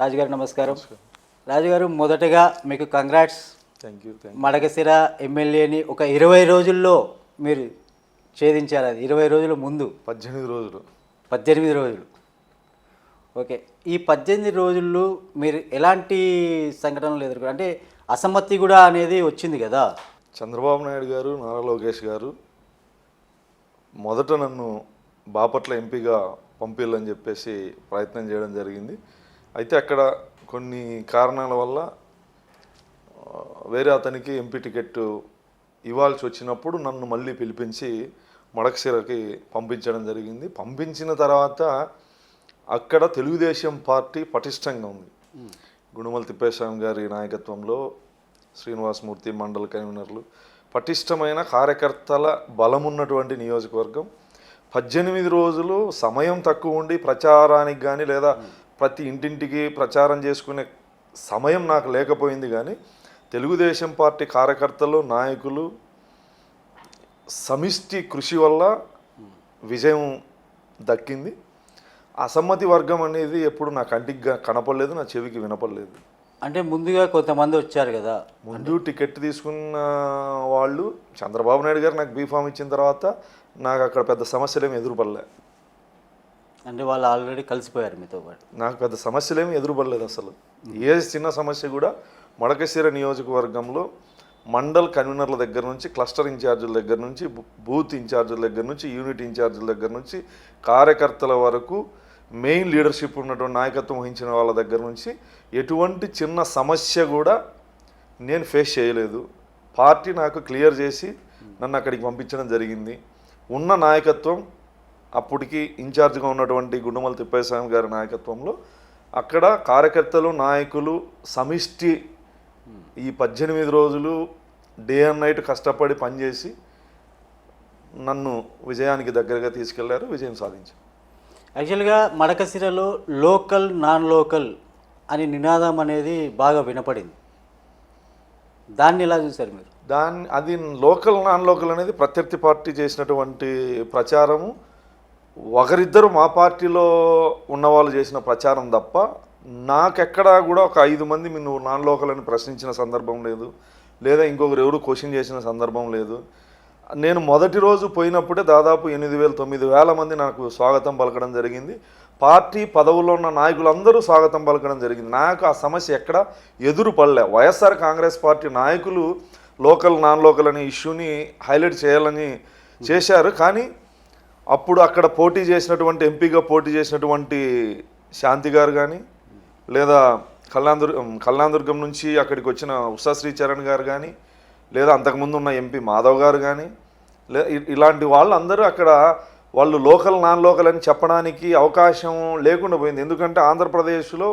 రాజుగారు నమస్కారం. రాజుగారు మొదటగా మీకు కంగ్రాట్స్. Thank you. మడకశిర ఎమ్మెల్యేని ఒక 20 రోజుల్లో మీరు ఛేదించారు. అది 20 రోజుల ముందు 18 రోజులు. 18 రోజులు. ఓకే, ఈ 18 రోజుల్లో మీరు ఎలాంటి సంఘటనలు ఎదుర్కొన్నారు? అంటే అసమ్మతి కూడా అనేది వచ్చింది కదా. చంద్రబాబు నాయుడు గారు, నారా లోకేష్ గారు మొదట నన్ను బాపట్ల ఎంపీగా పంపిల్లని చెప్పేసి ప్రయత్నం చేయడం జరిగింది. అయితే అక్కడ కొన్ని కారణాల వల్ల వేరే అతనికి ఎంపీ టికెట్ ఇవ్వాల్సి వచ్చినప్పుడు నన్ను మళ్ళీ పిలిపించి మడకశిరకి పంపించడం జరిగింది. పంపించిన తర్వాత అక్కడ తెలుగుదేశం పార్టీ పటిష్టంగా ఉంది. గుణమల తిప్పేస్వామి గారి నాయకత్వంలో శ్రీనివాసమూర్తి మండల కన్వీనర్లు, పటిష్టమైన కార్యకర్తల బలమున్నటువంటి నియోజకవర్గం. 18 రోజులు సమయం తక్కువ ఉండి ప్రచారానికి కానీ లేదా ప్రతి ఇంటింటికి ప్రచారం చేసుకునే సమయం నాకు లేకపోయింది. కానీ తెలుగుదేశం పార్టీ కార్యకర్తలు, నాయకులు సమిష్టి కృషి వల్ల విజయం దక్కింది. అసమ్మతి వర్గం అనేది ఎప్పుడు నా కంటికి కనపడలేదు, నా చెవికి వినపడలేదు. అంటే ముందుగా కొంతమంది వచ్చారు కదా. ముందు టికెట్ తీసుకున్న వాళ్ళు చంద్రబాబు నాయుడు గారు నాకు బీఫామ్ ఇచ్చిన తర్వాత నాకు అక్కడ పెద్ద సమస్యలేమి ఎదురుపడలే. అంటే వాళ్ళు ఆల్రెడీ కలిసిపోయారు మీతో పాటు. నాకు పెద్ద సమస్యలేమి ఎదురుపడలేదు. అసలు ఏ చిన్న సమస్య కూడా మడకశిర నియోజకవర్గంలో మండల్ కన్వీనర్ల దగ్గర నుంచి, క్లస్టర్ ఇన్ఛార్జీల దగ్గర నుంచి, బూత్ ఇన్ఛార్జీల దగ్గర నుంచి, యూనిట్ ఇన్ఛార్జీల దగ్గర నుంచి, కార్యకర్తల వరకు, మెయిన్ లీడర్షిప్ ఉన్నటువంటి నాయకత్వం వహించిన వాళ్ళ దగ్గర నుంచి ఎటువంటి చిన్న సమస్య కూడా నేను ఫేస్ చేయలేదు. పార్టీ నాకు క్లియర్ చేసి నన్ను అక్కడికి పంపించడం జరిగింది. ఉన్న నాయకత్వం అప్పటికి ఇన్ఛార్జ్గా ఉన్నటువంటి గుండమల తిప్పేస్వామి గారి నాయకత్వంలో అక్కడ కార్యకర్తలు, నాయకులు సమిష్టి ఈ 18 రోజులు డే అండ్ నైట్ కష్టపడి పనిచేసి నన్ను విజయానికి దగ్గరగా తీసుకెళ్లారు. విజయం సాధించారు. యాక్చువల్గా మడకశిరలో లోకల్, నాన్ లోకల్ అని నినాదం అనేది బాగా వినపడింది. దాన్ని ఎలా చూశారు మీరు? అది లోకల్, నాన్ లోకల్ అనేది ప్రత్యర్థి పార్టీ చేసినటువంటి ప్రచారము. ఒకరిద్దరు మా పార్టీలో ఉన్నవాళ్ళు చేసిన ప్రచారం తప్ప నాకెక్కడా కూడా ఒక 5 మంది నువ్వు నాన్ లోకల్ అని ప్రశ్నించిన సందర్భం లేదు, లేదా ఇంకొకరు ఎవరు క్వశ్చన్ చేసిన సందర్భం లేదు. నేను మొదటి రోజు పోయినప్పుడే దాదాపు 8,000-9,000 మంది నాకు స్వాగతం పలకడం జరిగింది. పార్టీ పదవుల్లో ఉన్న నాయకులందరూ స్వాగతం పలకడం జరిగింది. నాకు ఆ సమస్య ఎక్కడ ఎదురు పడలే. వైఎస్ఆర్ కాంగ్రెస్ పార్టీ నాయకులు లోకల్, నాన్ లోకల్ అనే ఇష్యూని హైలైట్ చేయాలని చేశారు. కానీ అప్పుడు అక్కడ పోటీ చేసినటువంటి ఎంపీగా పోటీ చేసినటువంటి శాంతి గారు కానీ, లేదా కళ్యాణదుర్గం నుంచి అక్కడికి వచ్చిన ఉషా శ్రీచరణ్ గారు కానీ, లేదా అంతకుముందు ఉన్న ఎంపీ మాధవ్ గారు కానీ, ఇలాంటి వాళ్ళందరూ అక్కడ వాళ్ళు లోకల్, నాన్ లోకల్ అని చెప్పడానికి అవకాశం లేకుండా పోయింది. ఎందుకంటే ఆంధ్రప్రదేశ్లో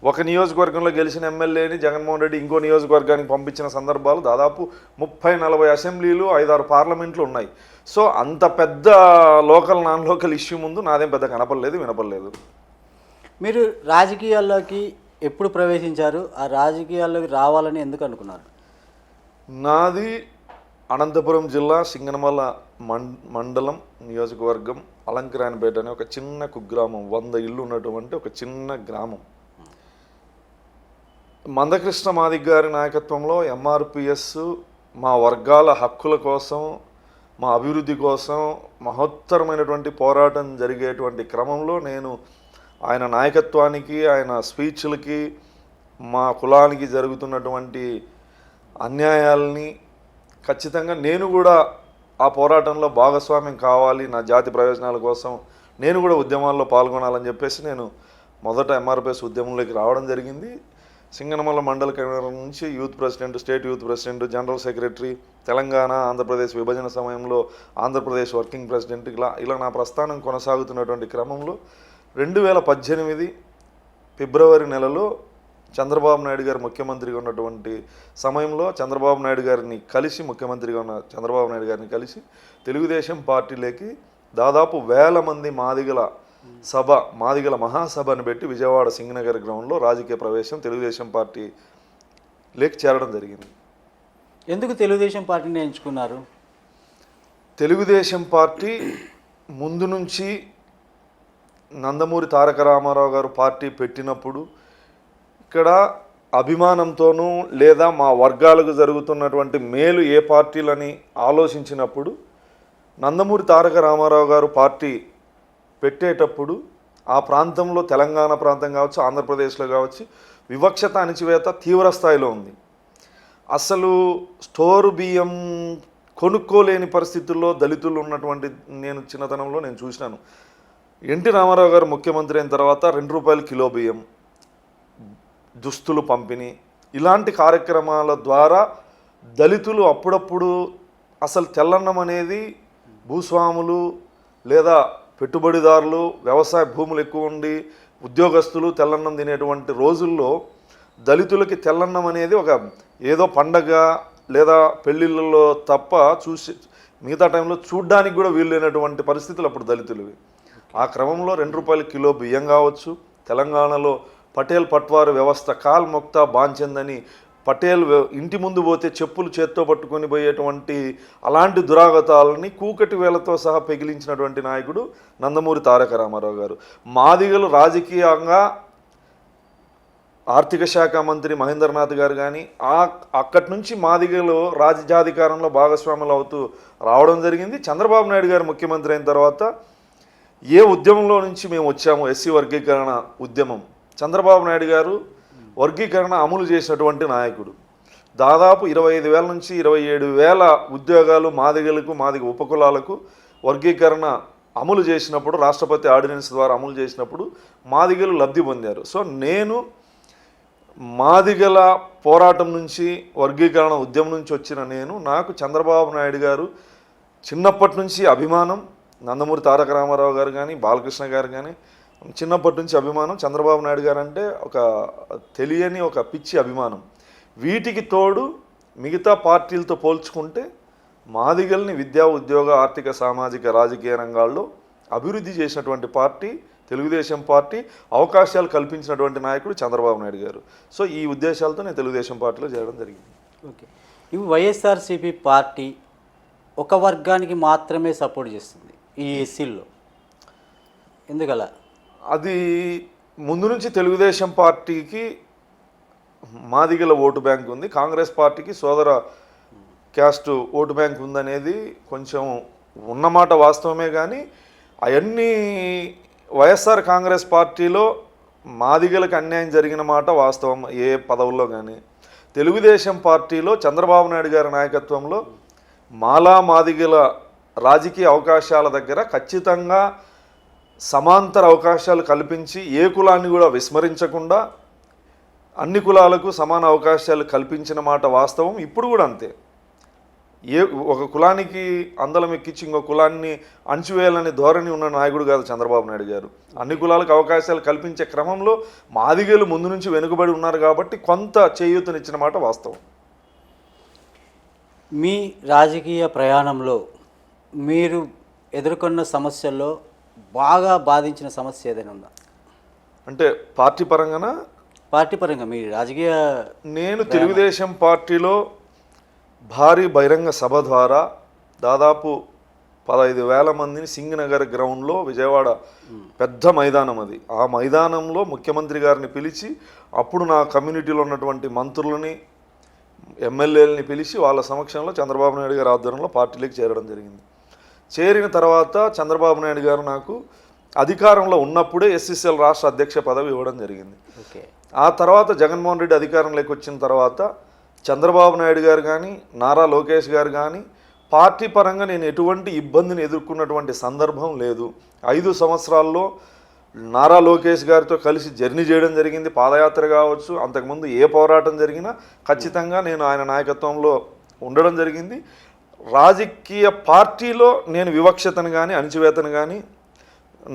ఒక నియోజకవర్గంలో గెలిచిన ఎమ్మెల్యేని జగన్మోహన్ రెడ్డి ఇంకో నియోజకవర్గానికి పంపించిన సందర్భాలు దాదాపు 30-40 అసెంబ్లీలు, 5-6 పార్లమెంట్లు ఉన్నాయి. సో అంత పెద్ద లోకల్, నాన్ లోకల్ ఇష్యూ ముందు నాదేం పెద్ద కనపడలేదు, వినపడలేదు. మీరు రాజకీయాల్లోకి ఎప్పుడు ప్రవేశించారు? ఆ రాజకీయాల్లోకి రావాలని ఎందుకు అనుకున్నారు? నాది అనంతపురం జిల్లా సింగనమల మండలం నియోజకవర్గం అలంకరానిపేట అనే ఒక చిన్న కుగ్రామం, 100 ఇళ్ళు ఉన్నటువంటి ఒక చిన్న గ్రామం. మందకృష్ణ మాదిగ్ గారి నాయకత్వంలో ఎంఆర్పిఎస్ మా వర్గాల హక్కుల కోసం, మా అభివృద్ధి కోసం మహత్తరమైనటువంటి పోరాటం జరిగేటువంటి క్రమంలో నేను ఆయన నాయకత్వానికి, ఆయన స్పీచ్లకి, మా కులానికి జరుగుతున్నటువంటి అన్యాయాలని ఖచ్చితంగా నేను కూడా ఆ పోరాటంలో భాగస్వామ్యం కావాలి, నా జాతి ప్రయోజనాల కోసం నేను కూడా ఉద్యమాల్లో పాల్గొనాలని చెప్పేసి నేను మొదట ఎంఆర్పిఎస్ ఉద్యమంలోకి రావడం జరిగింది. సింగనమల మండల కన్వీనర్ నుంచి youth president, state youth president, general secretary, Telangana Andhra Pradesh విభజన సమయంలో ఆంధ్రప్రదేశ్ వర్కింగ్ ప్రెసిడెంట్, ఇలా నా ప్రస్థానం కొనసాగుతున్నటువంటి క్రమంలో 2018 ఫిబ్రవరి నెలలో చంద్రబాబు నాయుడు గారు ముఖ్యమంత్రిగా ఉన్నటువంటి సమయంలో చంద్రబాబు నాయుడు గారిని కలిసి, ముఖ్యమంత్రిగా ఉన్న చంద్రబాబు నాయుడు గారిని కలిసి తెలుగుదేశం పార్టీలోకి దాదాపు 1000 మంది మాదిగల సభ, మాదిగల మహాసభను పెట్టి విజయవాడ సింగనగర్ గ్రౌండ్లో రాజకీయ ప్రవేశం తెలుగుదేశం పార్టీలోకి చేరడం జరిగింది. ఎందుకు తెలుగుదేశం పార్టీని ఎంచుకున్నారు? తెలుగుదేశం పార్టీ ముందు నుంచి నందమూరి తారక రామారావు గారు పార్టీ పెట్టినప్పుడు ఇక్కడ అభిమానంతోనూ లేదా మా వర్గాలకు జరుగుతున్నటువంటి మేలు ఏ పార్టీలని ఆలోచించినప్పుడు నందమూరి తారక రామారావు గారు పార్టీ పెట్టేటప్పుడు ఆ ప్రాంతంలో తెలంగాణ ప్రాంతం కావచ్చు, ఆంధ్రప్రదేశ్లో కావచ్చు, వివక్షత అణిచివేత తీవ్ర స్థాయిలో ఉంది. అసలు స్టోరు బియ్యం కొనుక్కోలేని పరిస్థితుల్లో దళితులు ఉన్నటువంటి నేను చిన్నతనంలో నేను చూసినాను. ఎన్టీ రామారావు గారు ముఖ్యమంత్రి అయిన తర్వాత ₹2 కిలో బియ్యం, దుస్తులు పంపిణీ, ఇలాంటి కార్యక్రమాల ద్వారా దళితులు అప్పుడప్పుడు అసలు తెల్లన్నం అనేది భూస్వాములు లేదా పెట్టుబడిదారులు, వ్యవసాయ భూములు ఎక్కువ ఉండి ఉద్యోగస్తులు తెల్లన్నం తినేటువంటి రోజుల్లో దళితులకి తెల్లన్నం అనేది ఒక ఏదో పండగ లేదా పెళ్ళిళ్ళలో తప్ప మిగతా టైంలో చూడ్డానికి కూడా వీల్లేనటువంటి పరిస్థితులు అప్పుడు దళితులవి. ఆ క్రమంలో ₹2 కిలో బియ్యం కావచ్చు, తెలంగాణలో పటేల్ పట్వారు వ్యవస్థ కాల్ మొక్తా బాంచెందని పటేల్ ఇంటి ముందు పోతే చెప్పులు చేత్తో పట్టుకొని పోయేటువంటి అలాంటి దురాగతాలని కూకటి వేలతో సహా పెగిలించినటువంటి నాయకుడు నందమూరి తారక రామారావు గారు. మాదిగలు రాజకీయంగా ఆర్థిక శాఖ మంత్రి మహేంద్రనాథ్ గారు కానీ అక్కడి నుంచి మాదిగలు రాజ్యాధికారంలో భాగస్వాములు అవుతూ రావడం జరిగింది. చంద్రబాబు నాయుడు గారు ముఖ్యమంత్రి అయిన తర్వాత ఏ ఉద్యమంలో నుంచి మేము వచ్చాము, ఎస్సీ వర్గీకరణ ఉద్యమం, చంద్రబాబు నాయుడు గారు వర్గీకరణ అమలు చేసినటువంటి నాయకుడు. దాదాపు 25,000 నుంచి 27,000 ఉద్యోగాలు మాదిగలకు, మాదిగ ఉపకులాలకు వర్గీకరణ అమలు చేసినప్పుడు, రాష్ట్రపతి ఆర్డినెన్స్ ద్వారా అమలు చేసినప్పుడు మాదిగలు లబ్ధి పొందారు. సో నేను మాదిగల పోరాటం నుంచి, వర్గీకరణ ఉద్యమం నుంచి వచ్చిన నాకు చంద్రబాబు నాయుడు గారు చిన్నప్పటి నుంచి అభిమానం. నందమూరి తారక రామారావు గారు కానీ, బాలకృష్ణ గారు కానీ చిన్నప్పటి నుంచి అభిమానం. చంద్రబాబు నాయుడు గారు అంటే ఒక తెలియని ఒక పిచ్చి అభిమానం. వీటికి తోడు మిగతా పార్టీలతో పోల్చుకుంటే మాదిగల్ని విద్యా, ఉద్యోగ, ఆర్థిక, సామాజిక, రాజకీయ రంగాల్లో అభివృద్ధి చేసినటువంటి పార్టీ తెలుగుదేశం పార్టీ, అవకాశాలు కల్పించినటువంటి నాయకుడు చంద్రబాబు నాయుడు గారు. సో ఈ ఉద్దేశాలతో నేను తెలుగుదేశం పార్టీలో చేరడం జరిగింది. ఓకే, ఇవి వైఎస్ఆర్సీపీ పార్టీ ఒక వర్గానికి మాత్రమే సపోర్ట్ చేస్తుంది ఈ ఎస్సీల్లో, ఎందుకలా? అది ముందు నుంచి తెలుగుదేశం పార్టీకి మాదిగల ఓటు బ్యాంక్ ఉంది, కాంగ్రెస్ పార్టీకి సోదర క్యాస్ట్ ఓటు బ్యాంక్ ఉందనేది కొంచెం ఉన్నమాట వాస్తవమే. కానీ అవన్నీ వైఎస్ఆర్ కాంగ్రెస్ పార్టీలో మాదిగలకు అన్యాయం జరిగిన మాట వాస్తవం ఏ పదవుల్లో. కానీ తెలుగుదేశం పార్టీలో చంద్రబాబు నాయుడు గారి నాయకత్వంలో మాలా మాదిగల రాజకీయ అవకాశాల దగ్గర ఖచ్చితంగా సమాంతర అవకాశాలు కల్పించి ఏ కులాన్ని కూడా విస్మరించకుండా అన్ని కులాలకు సమాన అవకాశాలు కల్పించిన మాట వాస్తవం. ఇప్పుడు కూడా అంతే. ఒక కులానికి అందలం ఎక్కించి ఇంకో కులాన్ని అణచివేయాలనే ధోరణి ఉన్న నాయకుడు కాదు చంద్రబాబు నాయుడు గారు. అన్ని కులాలకు అవకాశాలు కల్పించే క్రమంలో మాదిగలు ముందు నుంచి వెనుకబడి ఉన్నారు కాబట్టి కొంత చేయూతనిచ్చిన మాట వాస్తవం. మీ రాజకీయ ప్రయాణంలో మీరు ఎదుర్కొన్న సమస్యల్లో బాగా బాధించిన సమస్య ఏదైనా ఉందా? అంటే పార్టీ పరంగానా? పార్టీ పరంగా మీ రాజకీయ. నేను తెలుగుదేశం పార్టీలో భారీ బహిరంగ సభ ద్వారా దాదాపు 15,000 మందిని సింగనగర్ గ్రౌండ్లో, విజయవాడ పెద్ద మైదానం అది, ఆ మైదానంలో ముఖ్యమంత్రి గారిని పిలిచి అప్పుడు నా కమ్యూనిటీలో ఉన్నటువంటి మంత్రులని, ఎమ్మెల్యేలని పిలిచి వాళ్ళ సమక్షంలో చంద్రబాబు నాయుడు గారి ఆధ్వర్యంలో పార్టీలోకి చేరడం జరిగింది. చేరిన తర్వాత చంద్రబాబు నాయుడు గారు నాకు అధికారంలో ఉన్నప్పుడే ఎస్సీసీఎల్ రాష్ట్ర అధ్యక్ష పదవి ఇవ్వడం జరిగింది. ఆ తర్వాత జగన్మోహన్ రెడ్డి అధికారంలోకి వచ్చిన తర్వాత చంద్రబాబు నాయుడు గారు కానీ, నారా లోకేష్ గారు కానీ పార్టీ పరంగా నేను ఎటువంటి ఇబ్బందిని ఎదుర్కొన్నటువంటి సందర్భం లేదు. 5 సంవత్సరాల్లో నారా లోకేష్ గారితో కలిసి జర్నీ చేయడం జరిగింది. పాదయాత్ర కావచ్చు, అంతకుముందు ఏ పోరాటం జరిగినా ఖచ్చితంగా నేను ఆయన నాయకత్వంలో ఉండడం జరిగింది. రాజకీయ పార్టీలో నేను వివక్షతను కానీ అణచివేతను కానీ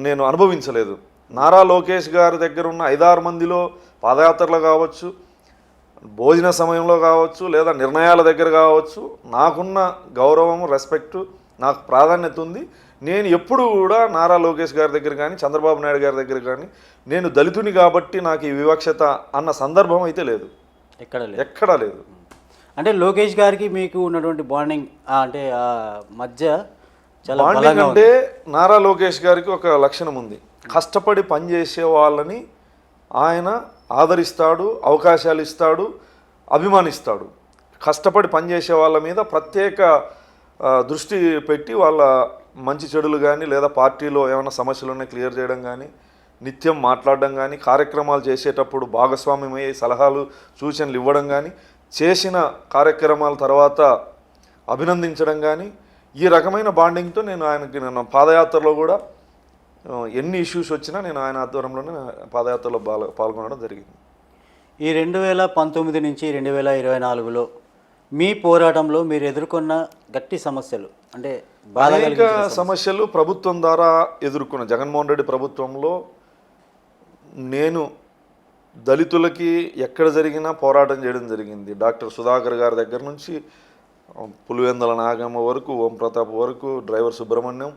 నేను అనుభవించలేదు. నారా లోకేష్ గారి దగ్గర ఉన్న 5-6 మందిలో పాదయాత్రలో కావచ్చు, భోజన సమయంలో కావచ్చు, లేదా నిర్ణయాల దగ్గర కావచ్చు, నాకున్న గౌరవం, రెస్పెక్టు, నాకు ప్రాధాన్యత ఉంది. నేను ఎప్పుడు కూడా నారా లోకేష్ గారి దగ్గర కానీ, చంద్రబాబు నాయుడు గారి దగ్గర కానీ నేను దళితుని కాబట్టి నాకు ఈ వివక్షత అన్న సందర్భం అయితే లేదు, ఎక్కడా లేదు. అంటే లోకేష్ గారికి మీకు ఉన్నటువంటి బాండింగ్ అంటే మధ్య చాలా బాండింగ్ అంటే నారా లోకేష్ గారికి ఒక లక్షణం ఉంది. కష్టపడి పనిచేసే వాళ్ళని ఆయన ఆదరిస్తాడు, అవకాశాలు ఇస్తాడు, అభిమానిస్తాడు. కష్టపడి పనిచేసే వాళ్ళ మీద ప్రత్యేక దృష్టి పెట్టి వాళ్ళ మంచి చెడులు కానీ లేదా పార్టీలో ఏమైనా సమస్యలు ఉన్నాయి క్లియర్ చేయడం కానీ, నిత్యం మాట్లాడడం కానీ, కార్యక్రమాలు చేసేటప్పుడు భాగస్వామ్యమయ్యే సలహాలు సూచనలు ఇవ్వడం కానీ, చేసిన కార్యక్రమాల తర్వాత అభినందించడం కానీ, ఈ రకమైన బాండింగ్తో నేను పాదయాత్రలో కూడా ఎన్ని ఇష్యూస్ వచ్చినా నేను ఆయన ఆధ్వర్యంలోనే పాదయాత్రలో పాల్గొనడం జరిగింది. ఈ 2019 నుంచి 2024లో మీ పోరాటంలో మీరు ఎదుర్కొన్న గట్టి సమస్యలు అంటే బాధ అనేక సమస్యలు ప్రభుత్వం ద్వారా ఎదుర్కొన్న జగన్మోహన్ రెడ్డి ప్రభుత్వంలో నేను దళితులకి ఎక్కడ జరిగినా పోరాటం చేయడం జరిగింది. డాక్టర్ సుధాకర్ గారి దగ్గర నుంచి పులివెందుల నాగమ్మ వరకు, ఓం ప్రతాప్ వరకు, డ్రైవర్ సుబ్రహ్మణ్యం,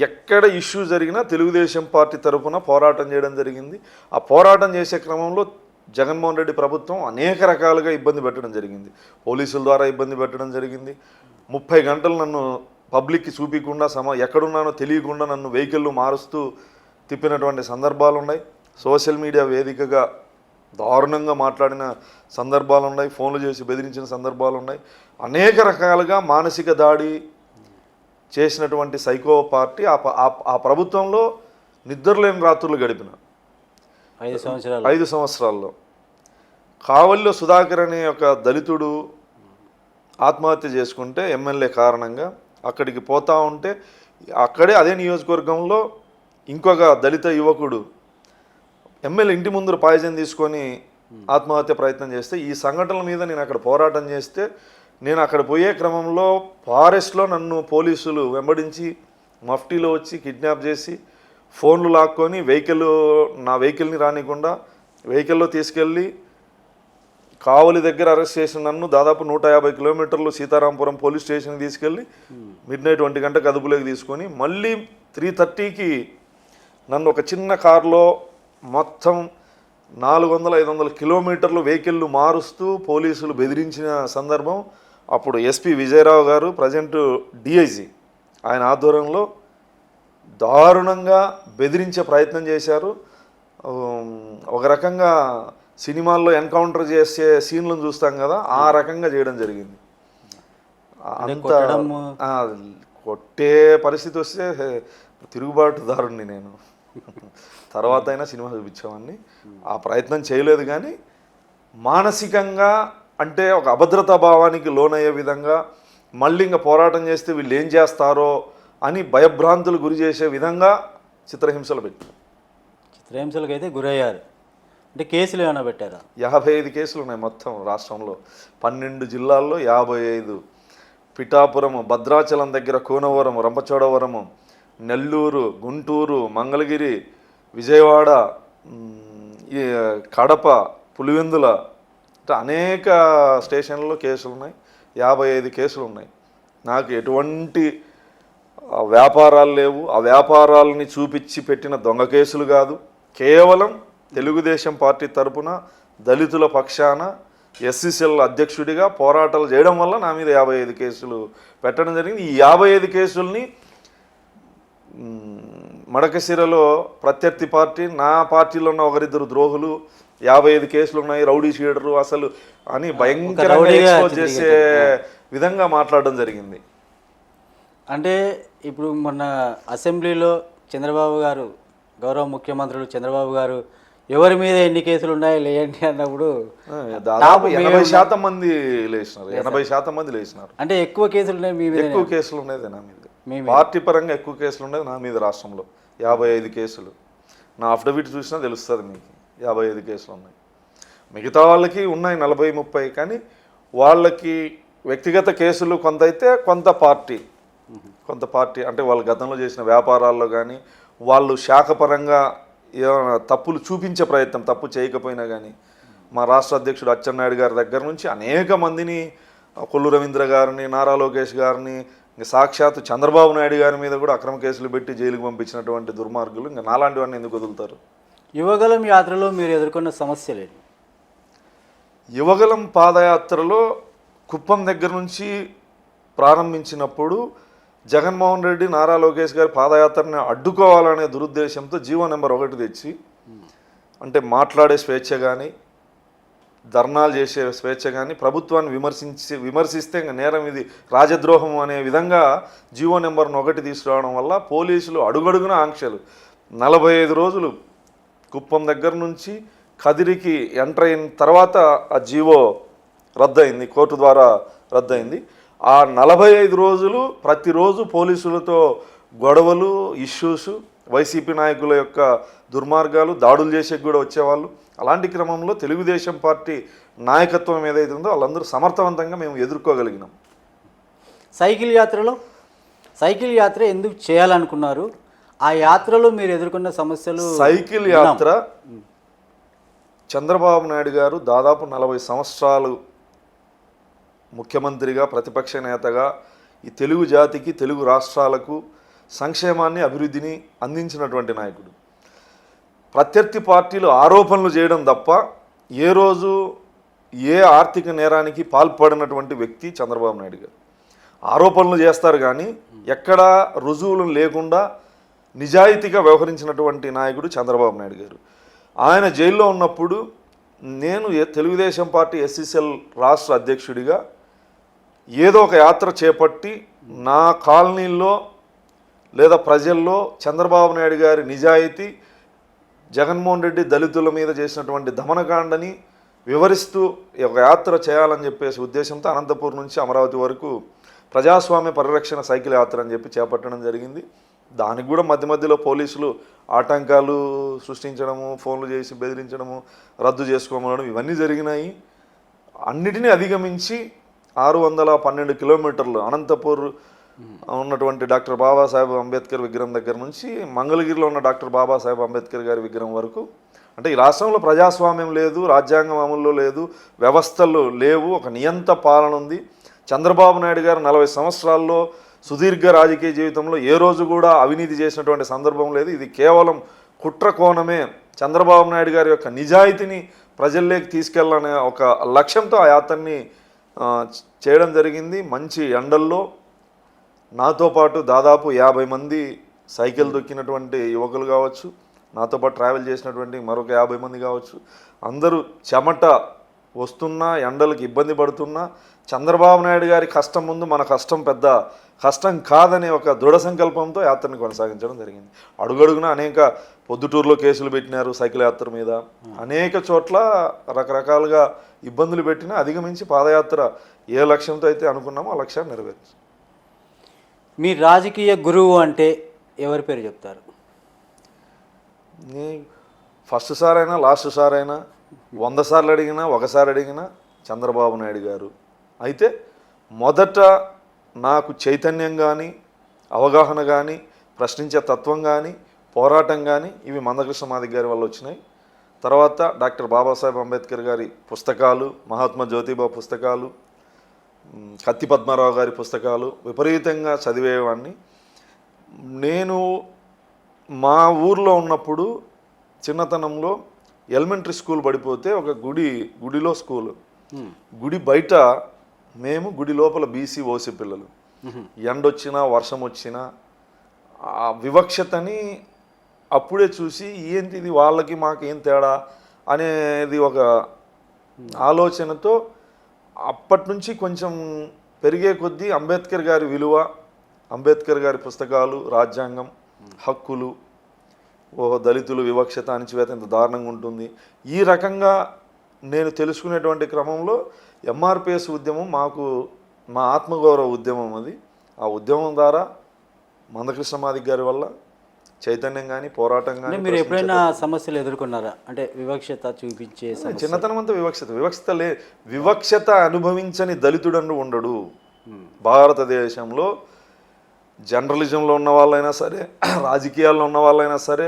ఎక్కడ ఇష్యూ జరిగినా తెలుగుదేశం పార్టీ తరఫున పోరాటం చేయడం జరిగింది. ఆ పోరాటం చేసే క్రమంలో జగన్మోహన్ రెడ్డి ప్రభుత్వం అనేక రకాలుగా ఇబ్బంది పెట్టడం జరిగింది. పోలీసుల ద్వారా ఇబ్బంది పెట్టడం జరిగింది. 30 గంటలు నన్ను పబ్లిక్కి చూపించకుండా ఎక్కడున్నానో తెలియకుండా నన్ను వెహికల్లు మారుస్తూ తిప్పినటువంటి సందర్భాలు ఉన్నాయి. సోషల్ మీడియా వేదికగా దారుణంగా మాట్లాడిన సందర్భాలు ఉన్నాయి. ఫోన్లు చేసి బెదిరించిన సందర్భాలు ఉన్నాయి. అనేక రకాలుగా మానసిక దాడి చేసినటువంటి సైకో పార్టీ ఆ ప్రభుత్వంలో నిద్రలేని రాత్రులు గడిపిన 5 సంవత్సరాల్లో. కావలిలో సుధాకర్ అనే ఒక దళితుడు ఆత్మహత్య చేసుకుంటే ఎమ్మెల్యే కారణంగా అక్కడికి పోతా ఉంటే అక్కడే అదే నియోజకవర్గంలో ఇంకొక దళిత యువకుడు ఎమ్మెల్యే ఇంటి ముందు పాయిజన్ తీసుకొని ఆత్మహత్య ప్రయత్నం చేస్తే, ఈ సంఘటనల మీద నేను అక్కడ పోరాటం చేస్తే, నేను అక్కడ పోయే క్రమంలో ఫారెస్ట్లో నన్ను పోలీసులు వెంబడించి మఫ్టీలో వచ్చి కిడ్నాప్ చేసి ఫోన్లు లాక్కొని నా వెహికల్ని రానికుండా వెహికల్లో తీసుకెళ్ళి కావలి దగ్గర అరెస్ట్ చేసిన నన్ను దాదాపు 150 కిలోమీటర్లు సీతారాంపురం పోలీస్ స్టేషన్కి తీసుకెళ్ళి మిడ్నైట్ 1 గంటకు అదుపులోకి తీసుకొని మళ్ళీ 3:30కి నన్ను ఒక చిన్న కారులో మొత్తం 400-500 కిలోమీటర్లు వెహికల్లు మారుస్తూ పోలీసులు బెదిరించిన సందర్భం. అప్పుడు ఎస్పీ విజయరావు గారు, ప్రజెంట్ డిఐజీ, ఆయన ఆధ్వర్యంలో దారుణంగా బెదిరించే ప్రయత్నం చేశారు. ఒక రకంగా సినిమాల్లో ఎన్కౌంటర్ చేసే సీన్లను చూస్తాం కదా, ఆ రకంగా చేయడం జరిగింది. అంత కొట్టే పరిస్థితి వస్తే తిరుగుబాటుదారుణ్ణి నేను. తర్వాత అయినా సినిమా చూపించామని ఆ ప్రయత్నం చేయలేదు. కానీ మానసికంగా అంటే ఒక అభద్రతా భావానికి లోనయ్యే విధంగా మళ్ళీ ఇంకా పోరాటం చేస్తే వీళ్ళు ఏం చేస్తారో అని భయభ్రాంతులు గురి చేసే విధంగా చిత్రహింసలు పెట్టారు. చిత్రహింసలకు అయితే గురయ్యారు. అంటే కేసులు ఏమైనా పెట్టారా? 55 కేసులు ఉన్నాయి మొత్తం రాష్ట్రంలో. 12 జిల్లాల్లో 55. పిఠాపురం, భద్రాచలం దగ్గర కూనవరం, రంపచోడవరము, నెల్లూరు, గుంటూరు, మంగళగిరి, విజయవాడ, కడప, పులివెందుల, అనేక స్టేషన్లలో కేసులు ఉన్నాయి. 55 కేసులు ఉన్నాయి. నాకు ఎటువంటి వ్యాపారాలు లేవు. ఆ వ్యాపారాలని చూపించి పెట్టిన దొంగ కేసులు కాదు. కేవలం తెలుగుదేశం పార్టీ తరపున దళితుల పక్షాన ఎస్సీసీఎల్ అధ్యక్షుడిగా పోరాటాలు చేయడం వల్ల నా మీద 55 కేసులు పెట్టడం జరిగింది. ఈ 55 కేసుల్ని మడకశిరలో ప్రత్యర్థి పార్టీ, నా పార్టీలో ఉన్న ఒకరిద్దరు ద్రోహులు, 55 కేసులు ఉన్నాయి, రౌడీ షీడరు అసలు అని భయంకరంగా ఎక్స్పోజ్ చేసే విధంగా మాట్లాడడం జరిగింది. అంటే ఇప్పుడు మొన్న అసెంబ్లీలో చంద్రబాబు గారు, గౌరవ ముఖ్యమంత్రులు చంద్రబాబు గారు ఎవరి మీద ఎన్ని కేసులు ఉన్నాయి లేండి అన్నప్పుడు దాదాపు 80% మంది లేచినారు. 80% మంది లేచినారు. అంటే ఎక్కువ కేసులు ఉన్నాయి మీ మీద? ఎక్కువ కేసులు ఉండేది నా మీద. పార్టీ పరంగా ఎక్కువ కేసులు ఉండేది నా మీద. రాష్ట్రంలో 55 కేసులు. నా అఫిడవిట్ చూసినా తెలుస్తుంది మీకు. 55 కేసులు ఉన్నాయి. మిగతా వాళ్ళకి ఉన్నాయి 40-30. కానీ వాళ్ళకి వ్యక్తిగత కేసులు కొంత అయితే కొంత పార్టీ అంటే వాళ్ళ గతంలో చేసిన వ్యాపారాల్లో కానీ వాళ్ళు శాఖపరంగా ఏమైనా తప్పులు చూపించే ప్రయత్నం, తప్పు చేయకపోయినా కానీ మా రాష్ట్ర అధ్యక్షుడు అచ్చెన్నాయుడు గారి దగ్గర నుంచి అనేక మందిని, కొల్లు రవీంద్ర గారిని, నారా లోకేష్ గారిని, ఇంకా సాక్షాత్ చంద్రబాబు నాయుడు గారి మీద కూడా అక్రమ కేసులు పెట్టి జైలుకు పంపించినటువంటి దుర్మార్గులు ఇంకా నాలాంటివన్నీ ఎందుకు వదులుతారు? యువగలం యాత్రలో మీరు ఎదుర్కొన్న సమస్యలేంటి? యువగలం పాదయాత్రలో కుప్పం దగ్గర నుంచి ప్రారంభించినప్పుడు జగన్మోహన్ రెడ్డి, నారా లోకేష్ గారి పాదయాత్రని అడ్డుకోవాలనే దురుద్దేశంతో జీవో నెంబర్ 1 తెచ్చి అంటే మాట్లాడే స్వేచ్ఛ కానీ ధర్నాలు చేసే స్వేచ్ఛ కానీ ప్రభుత్వాన్ని విమర్శిస్తే ఇంకా నేరం ఇది రాజద్రోహం అనే విధంగా జీవో నెంబర్ 1 తీసుకురావడం వల్ల పోలీసులు అడుగడుగున ఆంక్షలు 45 రోజులు కుప్పం దగ్గర నుంచి కదిరికి ఎంటర్ అయిన తర్వాత ఆ జీవో రద్దయింది, కోర్టు ద్వారా రద్దయింది. ఆ 45 రోజులు ప్రతిరోజు పోలీసులతో గొడవలు, ఇష్యూస్, వైసీపీ నాయకుల యొక్క దుర్మార్గాలు, దాడులు చేసేకి కూడా వచ్చేవాళ్ళు. అలాంటి క్రమంలో తెలుగుదేశం పార్టీ నాయకత్వం ఏదైతే ఉందో వాళ్ళందరూ సమర్థవంతంగా మేము ఎదుర్కోగలిగినాం. సైకిల్ యాత్ర ఎందుకు చేయాలనుకున్నారు? ఆ యాత్రలో మీరు ఎదుర్కొన్న సమస్యలు? సైకిల్ యాత్ర చంద్రబాబు నాయుడు గారు దాదాపు 40 సంవత్సరాలు ముఖ్యమంత్రిగా, ప్రతిపక్ష నేతగా ఈ తెలుగు జాతికి, తెలుగు రాష్ట్రాలకు సంక్షేమాన్ని, అభివృద్ధిని అందించినటువంటి నాయకుడు. ప్రత్యర్థి పార్టీలు ఆరోపణలు చేయడం తప్ప ఏ రోజు ఏ ఆర్థిక నేరానికి పాల్పడినటువంటి వ్యక్తి చంద్రబాబు నాయుడు గారు. ఆరోపణలు చేస్తారు కానీ ఎక్కడా రుజువులు లేకుండా నిజాయితీగా వ్యవహరించినటువంటి నాయకుడు చంద్రబాబు నాయుడు గారు. ఆయన జైల్లో ఉన్నప్పుడు నేను తెలుగుదేశం పార్టీ ఎస్సీసీఎల్ రాష్ట్ర అధ్యక్షుడిగా ఏదో ఒక యాత్ర చేపట్టి నా కాలనీల్లో లేదా ప్రజల్లో చంద్రబాబు నాయుడు గారి నిజాయితీ, జగన్మోహన్ రెడ్డి దళితుల మీద చేసినటువంటి దమనకాండని వివరిస్తూ ఒక యాత్ర చేయాలని చెప్పేసి ఉద్దేశంతో అనంతపూర్ నుంచి అమరావతి వరకు ప్రజాస్వామ్య పరిరక్షణ సైకిల్ యాత్ర అని చెప్పి చేపట్టడం జరిగింది. దానికి కూడా మధ్య మధ్యలో పోలీసులు ఆటంకాలు సృష్టించడము, ఫోన్లు చేసి బెదిరించడము, రద్దు చేసుకోమనడం ఇవన్నీ జరిగినాయి. అన్నిటినీ అధిగమించి 612 కిలోమీటర్లు అనంతపూర్ ఉన్నటువంటి డాక్టర్ బాబాసాహెబ్ అంబేద్కర్ విగ్రహం దగ్గర నుంచి మంగళగిరిలో ఉన్న డాక్టర్ బాబాసాహెబ్ అంబేద్కర్ గారి విగ్రహం వరకు, అంటే ఈ రాష్ట్రంలో ప్రజాస్వామ్యం లేదు, రాజ్యాంగం అమల్లో లేదు, వ్యవస్థలు లేవు, ఒక నియంత పాలన ఉంది. చంద్రబాబు నాయుడు గారు 40 సంవత్సరాల్లో సుదీర్ఘ రాజకీయ జీవితంలో ఏ రోజు కూడా అవినీతి చేసినటువంటి సందర్భం లేదు. ఇది కేవలం కుట్ర కోణమే. చంద్రబాబు నాయుడు గారి యొక్క నిజాయితీని ప్రజల్లోకి తీసుకెళ్లాలనే ఒక లక్ష్యంతో ఆ యాత్రని చేయడం జరిగింది. మంచి ఎండల్లో నాతో పాటు దాదాపు 50 మంది సైకిల్ దొక్కినటువంటి యువకులు కావచ్చు, నాతో పాటు ట్రావెల్ చేసినటువంటి మరొక 50 మంది కావచ్చు, అందరూ చెమట వస్తున్నా, ఎండలకు ఇబ్బంది పడుతున్నా చంద్రబాబు నాయుడు గారి కష్టం ముందు మన కష్టం పెద్ద కష్టం కాదనే ఒక దృఢ సంకల్పంతో యాత్రని కొనసాగించడం జరిగింది. అడుగడుగున అనేక పొద్దుటూరులో కేసులు పెట్టినారు సైకిల్ యాత్ర మీద, అనేక చోట్ల రకరకాలుగా ఇబ్బందులు పెట్టినా అధిగమించి పాదయాత్ర ఏ లక్ష్యంతో అయితే అనుకున్నామో ఆ లక్ష్యాన్ని నెరవేర్చారు. మీ రాజకీయ గురువు అంటే ఎవరి పేరు చెప్తారు? ఫస్ట్ సారైనా లాస్ట్ సారైనా 100 సార్లు అడిగినా ఒకసారి అడిగినా చంద్రబాబు నాయుడు గారు. అయితే మొదట నాకు చైతన్యం కానీ, అవగాహన కానీ, ప్రశ్నించే తత్వం కానీ, పోరాటం కానీ ఇవి మందకృష్ణ మాదిగ గారి వల్ల వచ్చినాయి. తర్వాత డాక్టర్ బాబాసాహెబ్ అంబేద్కర్ గారి పుస్తకాలు, మహాత్మా జ్యోతిబా పుస్తకాలు, కత్తి పద్మారావు గారి పుస్తకాలు విపరీతంగా చదివేవాడిని. నేను మా ఊర్లో ఉన్నప్పుడు చిన్నతనంలో ఎలిమెంటరీ స్కూల్ పడిపోతే ఒక గుడిలో స్కూలు, గుడి బయట మేము, గుడి లోపల బీసీ ఓసీ పిల్లలు, ఎండొచ్చినా వర్షం వచ్చినా ఆ వివక్షతని అప్పుడే చూసి ఏంటి ఇది వాళ్ళకి మాకు ఏం తేడా అనేది ఒక ఆలోచనతో అప్పటి నుంచి కొంచెం పెరిగే కొద్దీ అంబేద్కర్ గారి విలువ, అంబేద్కర్ గారి పుస్తకాలు, రాజ్యాంగం, హక్కులు, దళితులు వివక్షత, అణచివేత ఎంత దారుణంగా ఉంటుంది, ఈ రకంగా నేను తెలుసుకునేటువంటి క్రమంలో ఎంఆర్పిఎస్ ఉద్యమం మాకు మా ఆత్మగౌరవ ఉద్యమం అది. ఆ ఉద్యమం ద్వారా మందకృష్ణ మాదిగ గారి వల్ల చైతన్యం కానీ, పోరాటం కానీ. మీరు ఎప్పుడైనా సమస్యలు ఎదుర్కొన్నారా? అంటే వివక్షత చూపించే చిన్నతనం అంతా వివక్షత అనుభవించని దళితుడంటూ ఉండడు. భారతదేశంలో జర్నలిజంలో ఉన్న వాళ్ళైనా సరే, రాజకీయాల్లో ఉన్న వాళ్ళైనా సరే,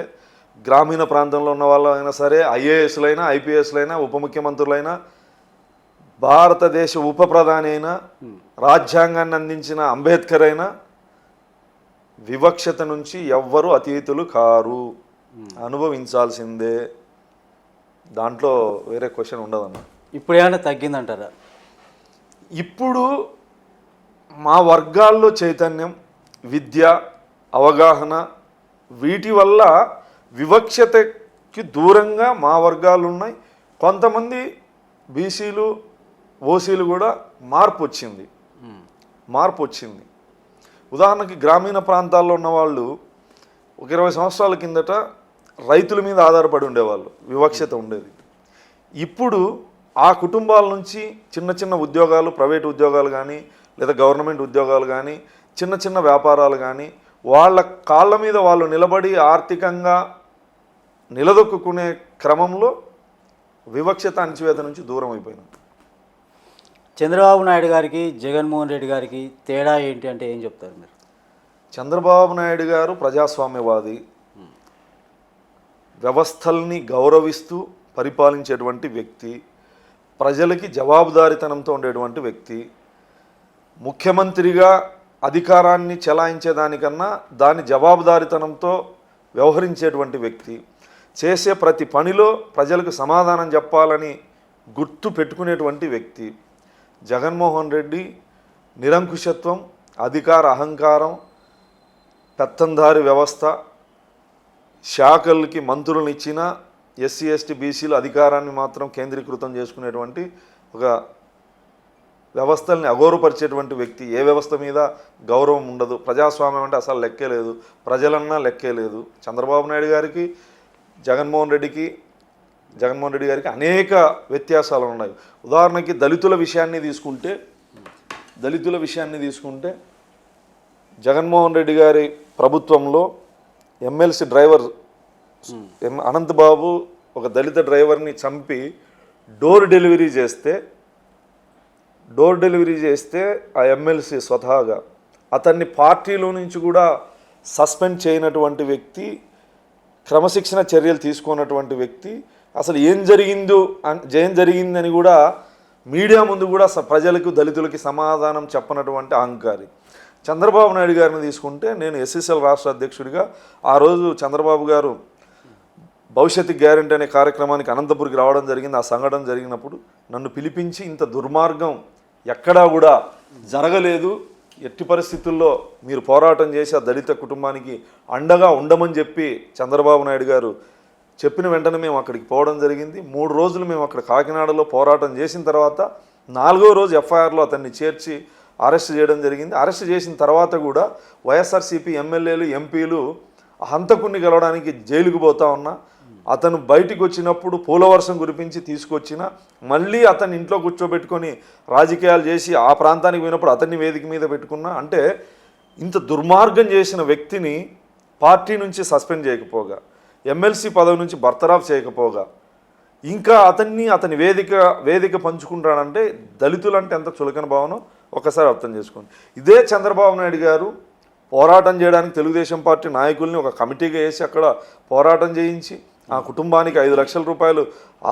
గ్రామీణ ప్రాంతంలో ఉన్న వాళ్ళైనా సరే, ఐఏఎస్లైనా, ఐపీఎస్లైనా, ఉప ముఖ్యమంత్రులైనా, భారతదేశ ఉప ప్రధాని అయినా, రాజ్యాంగాన్ని అందించిన అంబేద్కర్ అయినా వివక్షత నుంచి ఎవ్వరూ అతీతులు కారు, అనుభవించాల్సిందే. దాంట్లో వేరే క్వశ్చన్ ఉండదన్న. ఇప్పుడు ఏమైనా తగ్గిందంటారా? ఇప్పుడు మా వర్గాల్లో చైతన్యం, విద్య, అవగాహన, వీటి వల్ల వివక్షత దూరంగా మా వర్గాలు ఉన్నాయి. కొంతమంది బీసీలు ఓసీలు కూడా మార్పు వచ్చింది. ఉదాహరణకి గ్రామీణ ప్రాంతాల్లో ఉన్న వాళ్ళు ఒక 20 సంవత్సరాల కిందట రైతుల మీద ఆధారపడి ఉండేవాళ్ళు, వివక్షత ఉండేది. ఇప్పుడు ఆ కుటుంబాల నుంచి చిన్న చిన్న ఉద్యోగాలు, ప్రైవేట్ ఉద్యోగాలు కానీ లేదా గవర్నమెంట్ ఉద్యోగాలు కానీ, చిన్న చిన్న వ్యాపారాలు కానీ, వాళ్ళ కాళ్ళ మీద వాళ్ళు నిలబడి ఆర్థికంగా నిలదొక్కునే క్రమంలో వివక్షత అణచివేత నుంచి దూరం అయిపోయినాం. చంద్రబాబు నాయుడు గారికి జగన్మోహన్ రెడ్డి గారికి తేడా ఏంటి అంటే ఏం చెప్తారు మీరు? చంద్రబాబు నాయుడు గారు ప్రజాస్వామ్యవాది, వ్యవస్థల్ని గౌరవిస్తూ పరిపాలించేటువంటి వ్యక్తి, ప్రజలకి జవాబుదారీతనంతో ఉండేటువంటి వ్యక్తి. ముఖ్యమంత్రిగా అధికారాన్ని చెలాయించేదానికన్నా దాని జవాబుదారీతనంతో వ్యవహరించేటువంటి వ్యక్తి. చేసే ప్రతి పనిలో ప్రజలకు సమాధానం చెప్పాలని గుర్తు పెట్టుకునేటువంటి వ్యక్తి. జగన్మోహన్ రెడ్డి నిరంకుశత్వం, అధికార అహంకారం, పెత్తందారి వ్యవస్థ, శాఖలకి మంత్రులను ఇచ్చిన ఎస్సీ ఎస్టీ బీసీల అధికారాన్ని మాత్రం కేంద్రీకృతం చేసుకునేటువంటి ఒక వ్యవస్థల్ని అగౌరవపరిచేటువంటి వ్యక్తి. ఏ వ్యవస్థ మీద గౌరవం ఉండదు. ప్రజాస్వామ్యం అంటే అసలు లెక్కే లేదు, ప్రజలన్నా లెక్కే లేదు. చంద్రబాబు నాయుడు గారికి జగన్మోహన్ రెడ్డి గారికి అనేక వ్యత్యాసాలు ఉన్నాయి. ఉదాహరణకి దళితుల విషయాన్ని తీసుకుంటే జగన్మోహన్ రెడ్డి గారి ప్రభుత్వంలో ఎమ్మెల్సీ డ్రైవర్ అనంతబాబు ఒక దళిత డ్రైవర్ని చంపి డోర్ డెలివరీ చేస్తే ఆ ఎమ్మెల్సీ స్వతహాగా అతన్ని పార్టీలో నుంచి కూడా సస్పెండ్ చేయనటువంటి వ్యక్తి, క్రమశిక్షణ చర్యలు తీసుకున్నటువంటి వ్యక్తి, అసలు ఏం జరిగిందని కూడా మీడియా ముందు కూడా ప్రజలకు దళితులకి సమాధానం చెప్పనటువంటి అహంకారి. చంద్రబాబు నాయుడు గారిని తీసుకుంటే నేను ఎస్ఎస్ఎల్ రాష్ట్ర అధ్యక్షుడిగా ఆ రోజు చంద్రబాబు గారు భవిష్యత్తు గ్యారెంటీ అనే కార్యక్రమానికి అనంతపురికి రావడం జరిగింది. ఆ సంఘటన జరిగినప్పుడు నన్ను పిలిపించి ఇంత దుర్మార్గం ఎక్కడా కూడా జరగలేదు, ఎట్టి పరిస్థితుల్లో మీరు పోరాటం చేసి ఆ దళిత కుటుంబానికి అండగా ఉండమని చెప్పి చంద్రబాబు నాయుడు గారు చెప్పిన వెంటనే మేము అక్కడికి పోవడం జరిగింది. 3 రోజులు మేము అక్కడ కాకినాడలో పోరాటం చేసిన తర్వాత 4వ రోజు ఎఫ్ఐఆర్లో అతన్ని చేర్చి అరెస్ట్ చేయడం జరిగింది. అరెస్ట్ చేసిన తర్వాత కూడా వైఎస్ఆర్సీపీ ఎమ్మెల్యేలు, ఎంపీలు హంతకుణ్ణి గెలవడానికి జైలుకు పోతా ఉన్నా, అతను బయటికి వచ్చినప్పుడు పూలవర్షం కురిపించి తీసుకొచ్చిన, మళ్ళీ అతన్ని ఇంట్లో కూర్చోబెట్టుకొని రాజకీయాలు చేసి ఆ ప్రాంతానికి పోయినప్పుడు అతన్ని వేదిక మీద పెట్టుకున్నా. అంటే ఇంత దుర్మార్గం చేసిన వ్యక్తిని పార్టీ నుంచి సస్పెండ్ చేయకపోగా, ఎమ్మెల్సీ పదవి నుంచి బర్తరాఫ్ చేయకపోగా, ఇంకా అతని వేదిక పంచుకుంటాడంటే దళితులంటే ఎంత చులకన భావనో ఒకసారి అర్థం చేసుకోండి. ఇదే చంద్రబాబు నాయుడు గారు పోరాటం చేయడానికి తెలుగుదేశం పార్టీ నాయకుల్ని ఒక కమిటీగా వేసి అక్కడ పోరాటం చేయించి ఆ కుటుంబానికి 5 లక్షల రూపాయలు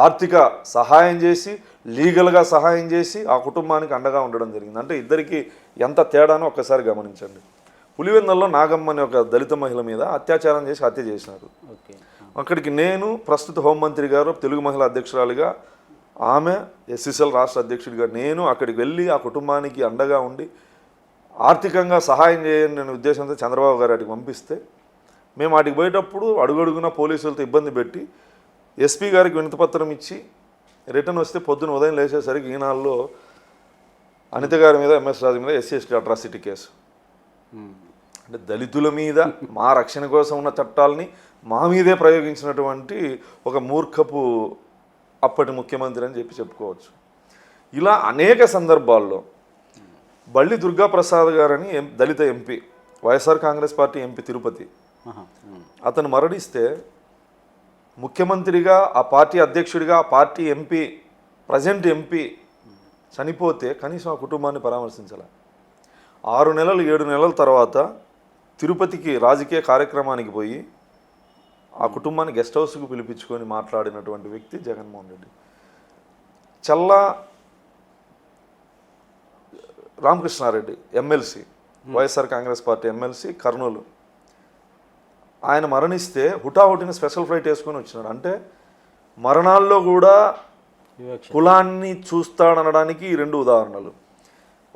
ఆర్థిక సహాయం చేసి, లీగల్గా సహాయం చేసి ఆ కుటుంబానికి అండగా ఉండడం జరిగింది. అంటే ఇద్దరికి ఎంత తేడానో ఒక్కసారి గమనించండి. పులివెందుల్లో నాగమ్మ అనే ఒక దళిత మహిళ మీద అత్యాచారం చేసి హత్య చేసినారు. అక్కడికి నేను, ప్రస్తుత హోంమంత్రి గారు, తెలుగు మహిళా అధ్యక్షురాలిగా ఆమె, ఎస్ఎస్ఎల్ రాష్ట్ర అధ్యక్షుడిగా నేను అక్కడికి వెళ్ళి ఆ కుటుంబానికి అండగా ఉండి ఆర్థికంగా సహాయం చేయని నేను ఉద్దేశంతో చంద్రబాబు గారు అటుకు పంపిస్తే, మేము వాటికి పోయేటప్పుడు అడుగడుగున పోలీసులతో ఇబ్బంది పెట్టి ఎస్పీ గారికి వినతిపత్రం ఇచ్చి రిటర్న్ వస్తే పొద్దున ఉదయం లేచేసరికి ఈనాడులో అనిత గారి మీద, ఎంఎస్ రాజు మీద ఎస్సీ ఎస్టీ అట్రాసిటీ కేసు. అంటే దళితుల మీద మా రక్షణ కోసం ఉన్న చట్టాలని మా మీదే ప్రయోగించినటువంటి ఒక మూర్ఖపు అప్పటి ముఖ్యమంత్రి అని చెప్పుకోవచ్చు. ఇలా అనేక సందర్భాల్లో బళ్ళి దుర్గాప్రసాద్ గారని దళిత ఎంపీ, వైఎస్ఆర్ కాంగ్రెస్ పార్టీ ఎంపీ తిరుపతి, అతను మరణిస్తే ముఖ్యమంత్రిగా, ఆ పార్టీ అధ్యక్షుడిగా, ఆ పార్టీ ఎంపీ, ప్రజెంట్ ఎంపీ చనిపోతే కనీసం ఆ కుటుంబాన్ని పరామర్శించాల. 6 నెలలు 7 నెలల తర్వాత తిరుపతికి రాజకీయ కార్యక్రమానికి పోయి ఆ కుటుంబాన్ని గెస్ట్ హౌస్కు పిలిపించుకొని మాట్లాడినటువంటి వ్యక్తి జగన్మోహన్ రెడ్డి. చల్లా రామకృష్ణారెడ్డి ఎమ్మెల్సీ, వైఎస్ఆర్ కాంగ్రెస్ పార్టీ ఎమ్మెల్సీ, కర్నూలు, ఆయన మరణిస్తే హుటాహుటిన స్పెషల్ ఫ్లైట్ వేసుకొని వచ్చినాడు. అంటే మరణాల్లో కూడా కులాన్ని చూస్తాడనడానికి ఈ 2 ఉదాహరణలు.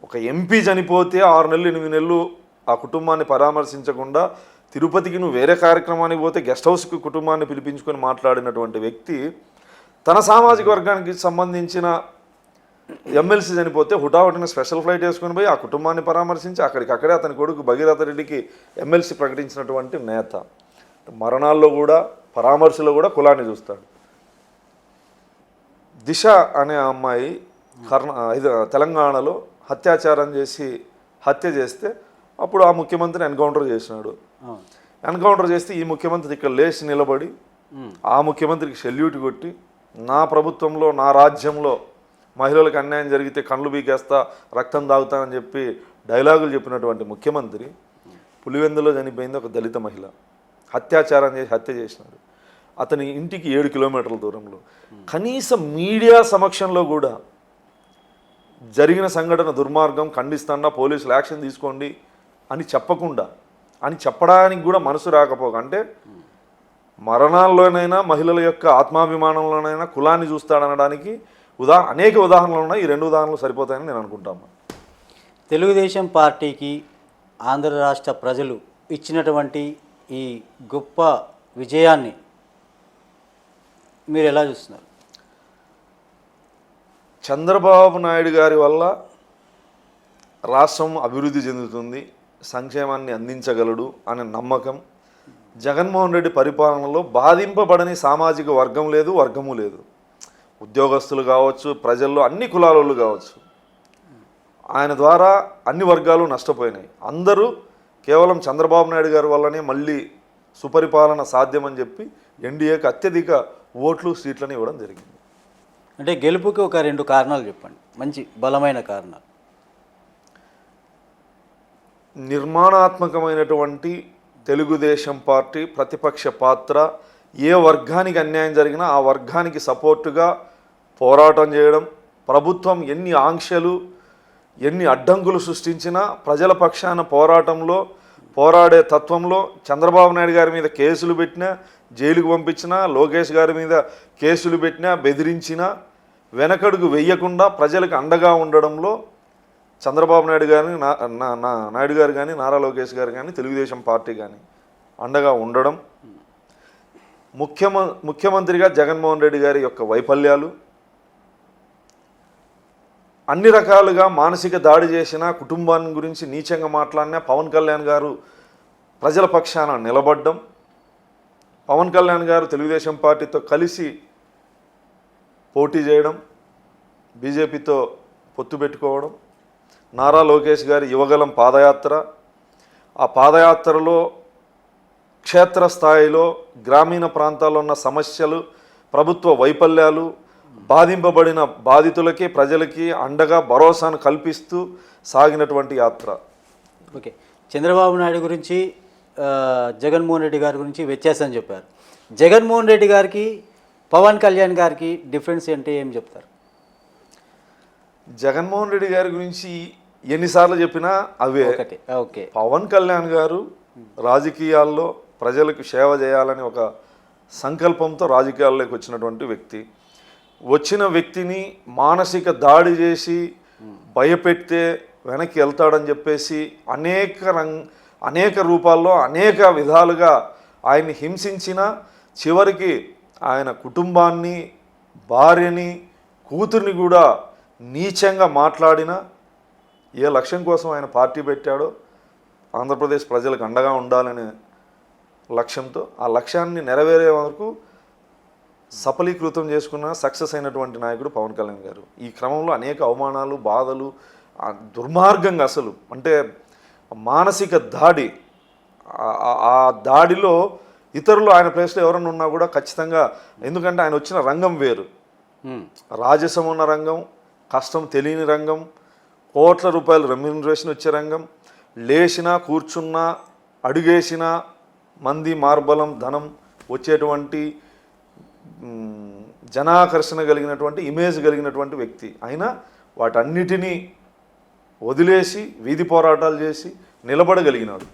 ఒక ఎంపీ చనిపోతే 6 నెలలు 8 నెలలు ఆ కుటుంబాన్ని పరామర్శించకుండా తిరుపతికి నువ్వు వేరే కార్యక్రమానికి పోతే గెస్ట్ హౌస్కి కుటుంబాన్ని పిలిపించుకొని మాట్లాడినటువంటి వ్యక్తి తన సామాజిక వర్గానికి సంబంధించిన ఎమ్మెల్సీ చనిపోతే హుటాహుటిన స్పెషల్ ఫ్లైట్ వేసుకొని పోయి ఆ కుటుంబాన్ని పరామర్శించి అక్కడికక్కడే అతని కొడుకు భగీరథ రెడ్డికి ఎమ్మెల్సీ ప్రకటించినటువంటి నేత. మరణాల్లో కూడా పరామర్శలో కూడా కులాన్ని చూస్తాడు. దిశ అనే అమ్మాయి తెలంగాణలో అత్యాచారం చేసి హత్య చేస్తే అప్పుడు ఆ ముఖ్యమంత్రిని ఎన్కౌంటర్ చేసినాడు. ఎన్కౌంటర్ చేస్తే ఈ ముఖ్యమంత్రి ఇక్కడ లేచి నిలబడి ఆ ముఖ్యమంత్రికి సెల్యూట్ కొట్టి నా ప్రభుత్వంలో నా రాజ్యంలో మహిళలకు అన్యాయం జరిగితే కళ్ళు బీకేస్తా రక్తం తాగుతానని చెప్పి డైలాగులు చెప్పినటువంటి ముఖ్యమంత్రి పులివెందులో చనిపోయింది ఒక దళిత మహిళ, అత్యాచారం చేసి హత్య చేసినాడు. అతని ఇంటికి 7 కిలోమీటర్ల దూరంలో. కనీసం మీడియా సమక్షంలో కూడా జరిగిన సంఘటన దుర్మార్గం ఖండిస్తాడా, పోలీసులు యాక్షన్ తీసుకోండి అని చెప్పకుండా, అని చెప్పడానికి కూడా మనసు రాకపోగా, అంటే మరణాల్లోనైనా మహిళల యొక్క ఆత్మాభిమానంలోనైనా కులాన్ని చూస్తాడనడానికి అనేక ఉదాహరణలు ఉన్నాయి. ఈ 2 ఉదాహరణలు సరిపోతాయని నేను అనుకుంటాను. తెలుగుదేశం పార్టీకి ఆంధ్ర రాష్ట్ర ప్రజలు ఇచ్చినటువంటి ఈ గొప్ప విజయాన్ని మీరు ఎలా చూస్తున్నారు? చంద్రబాబు నాయుడు గారి వల్ల రాష్ట్రం అభివృద్ధి చెందుతుంది, సంక్షేమాన్ని అందించగలడు అనే నమ్మకం. జగన్మోహన్ రెడ్డి పరిపాలనలో బాధింపబడని సామాజిక వర్గం లేదు, వర్గము లేదు. ఉద్యోగస్తులు కావచ్చు, ప్రజల్లో అన్ని కులాల కావచ్చు, ఆయన ద్వారా అన్ని వర్గాలు నష్టపోయినాయి. అందరూ కేవలం చంద్రబాబు నాయుడు గారి వల్లనే మళ్ళీ సుపరిపాలన సాధ్యమని చెప్పి ఎన్డీఏకి అత్యధిక ఓట్లు సీట్లను ఇవ్వడం జరిగింది. అంటే గెలుపుకి ఒక 2 కారణాలు చెప్పండి, మంచి బలమైన కారణాలు. నిర్మాణాత్మకమైనటువంటి తెలుగుదేశం పార్టీ ప్రతిపక్ష పాత్ర, ఏ వర్గానికి అన్యాయం జరిగినా ఆ వర్గానికి సపోర్టుగా పోరాటం చేయడం, ప్రభుత్వం ఎన్ని ఆంక్షలు ఎన్ని అడ్డంకులు సృష్టించినా ప్రజల పక్షాన పోరాడే తత్వంలో చంద్రబాబు నాయుడు గారి మీద కేసులు పెట్టినా, జైలుకు పంపించినా, లోకేష్ గారి మీద కేసులు పెట్టినా, బెదిరించినా వెనకడుగు వెయ్యకుండా ప్రజలకు అండగా ఉండడంలో చంద్రబాబు నాయుడు గారిని నాయుడు గారు కానీ, నారా లోకేష్ గారు కానీ, తెలుగుదేశం పార్టీ కానీ అండగా ఉండడం, ముఖ్యమంత్రిగా జగన్మోహన్ రెడ్డి గారి యొక్క వైఫల్యాలు, అన్ని రకాలుగా మానసిక దాడి చేసిన, కుటుంబాన్ని గురించి నీచంగా మాట్లాడినా పవన్ కళ్యాణ్ గారు ప్రజల పక్షాన నిలబడ్డం, పవన్ కళ్యాణ్ గారు తెలుగుదేశం పార్టీతో కలిసి పోటీ చేయడం, బీజేపీతో పొత్తు పెట్టుకోవడం, నారా లోకేష్ గారి యువగలం పాదయాత్ర, ఆ పాదయాత్రలో క్షేత్రస్థాయిలో గ్రామీణ ప్రాంతాల్లో ఉన్న సమస్యలు, ప్రభుత్వ వైఫల్యాలు, బాధింపబడిన బాధితులకి ప్రజలకి అండగా భరోసాను కల్పిస్తూ సాగినటువంటి యాత్ర. ఓకే, చంద్రబాబు నాయుడు గురించి జగన్మోహన్ రెడ్డి గారి గురించి వ్యత్యాసం చెప్పారు. జగన్మోహన్ రెడ్డి గారికి పవన్ కళ్యాణ్ గారికి డిఫరెన్స్ అంటే ఏం చెప్తారు? జగన్మోహన్ రెడ్డి గారి గురించి ఎన్నిసార్లు చెప్పినా అవే. ఓకే, పవన్ కళ్యాణ్ గారు రాజకీయాల్లో ప్రజలకు సేవ చేయాలని ఒక సంకల్పంతో రాజకీయాల్లోకి వచ్చినటువంటి వ్యక్తి. వచ్చిన వ్యక్తిని మానసిక దాడి చేసి భయపెడితే వెనక్కి వెళ్తాడని చెప్పేసి అనేక రూపాల్లో అనేక విధాలుగా ఆయన్ని హింసించిన, చివరికి ఆయన కుటుంబాన్ని, భార్యని, కూతుర్ని కూడా నీచంగా మాట్లాడిన, ఏ లక్ష్యం కోసం ఆయన పార్టీ పెట్టాడో ఆంధ్రప్రదేశ్ ప్రజలకు అండగా ఉండాలనే లక్ష్యంతో ఆ లక్ష్యాన్ని నెరవేరే వరకు సఫలీకృతం చేసుకున్న సక్సెస్ అయినటువంటి నాయకుడు పవన్ కళ్యాణ్ గారు. ఈ క్రమంలో అనేక అవమానాలు, బాధలు, దుర్మార్గంగా అసలు అంటే మానసిక దాడి, ఆ దాడిలో ఇతరులు ఆయన ప్లేస్లో ఎవరైనా ఉన్నా కూడా ఖచ్చితంగా, ఎందుకంటే ఆయన వచ్చిన రంగం వేరు, రాజసం ఉన్న రంగం, కష్టం తెలియని రంగం, కోట్ల రూపాయలు రెమ్యూనరేషన్ వచ్చే రంగం, లేచినా కూర్చున్నా అడుగేసినా మంది మార్బలం ధనం వచ్చేటువంటి జనాకర్షణ కలిగినటువంటి ఇమేజ్ కలిగినటువంటి వ్యక్తి. అయినా వాటన్నిటినీ వదిలేసి వీధి పోరాటాలు చేసి నిలబడగలిగినాడు.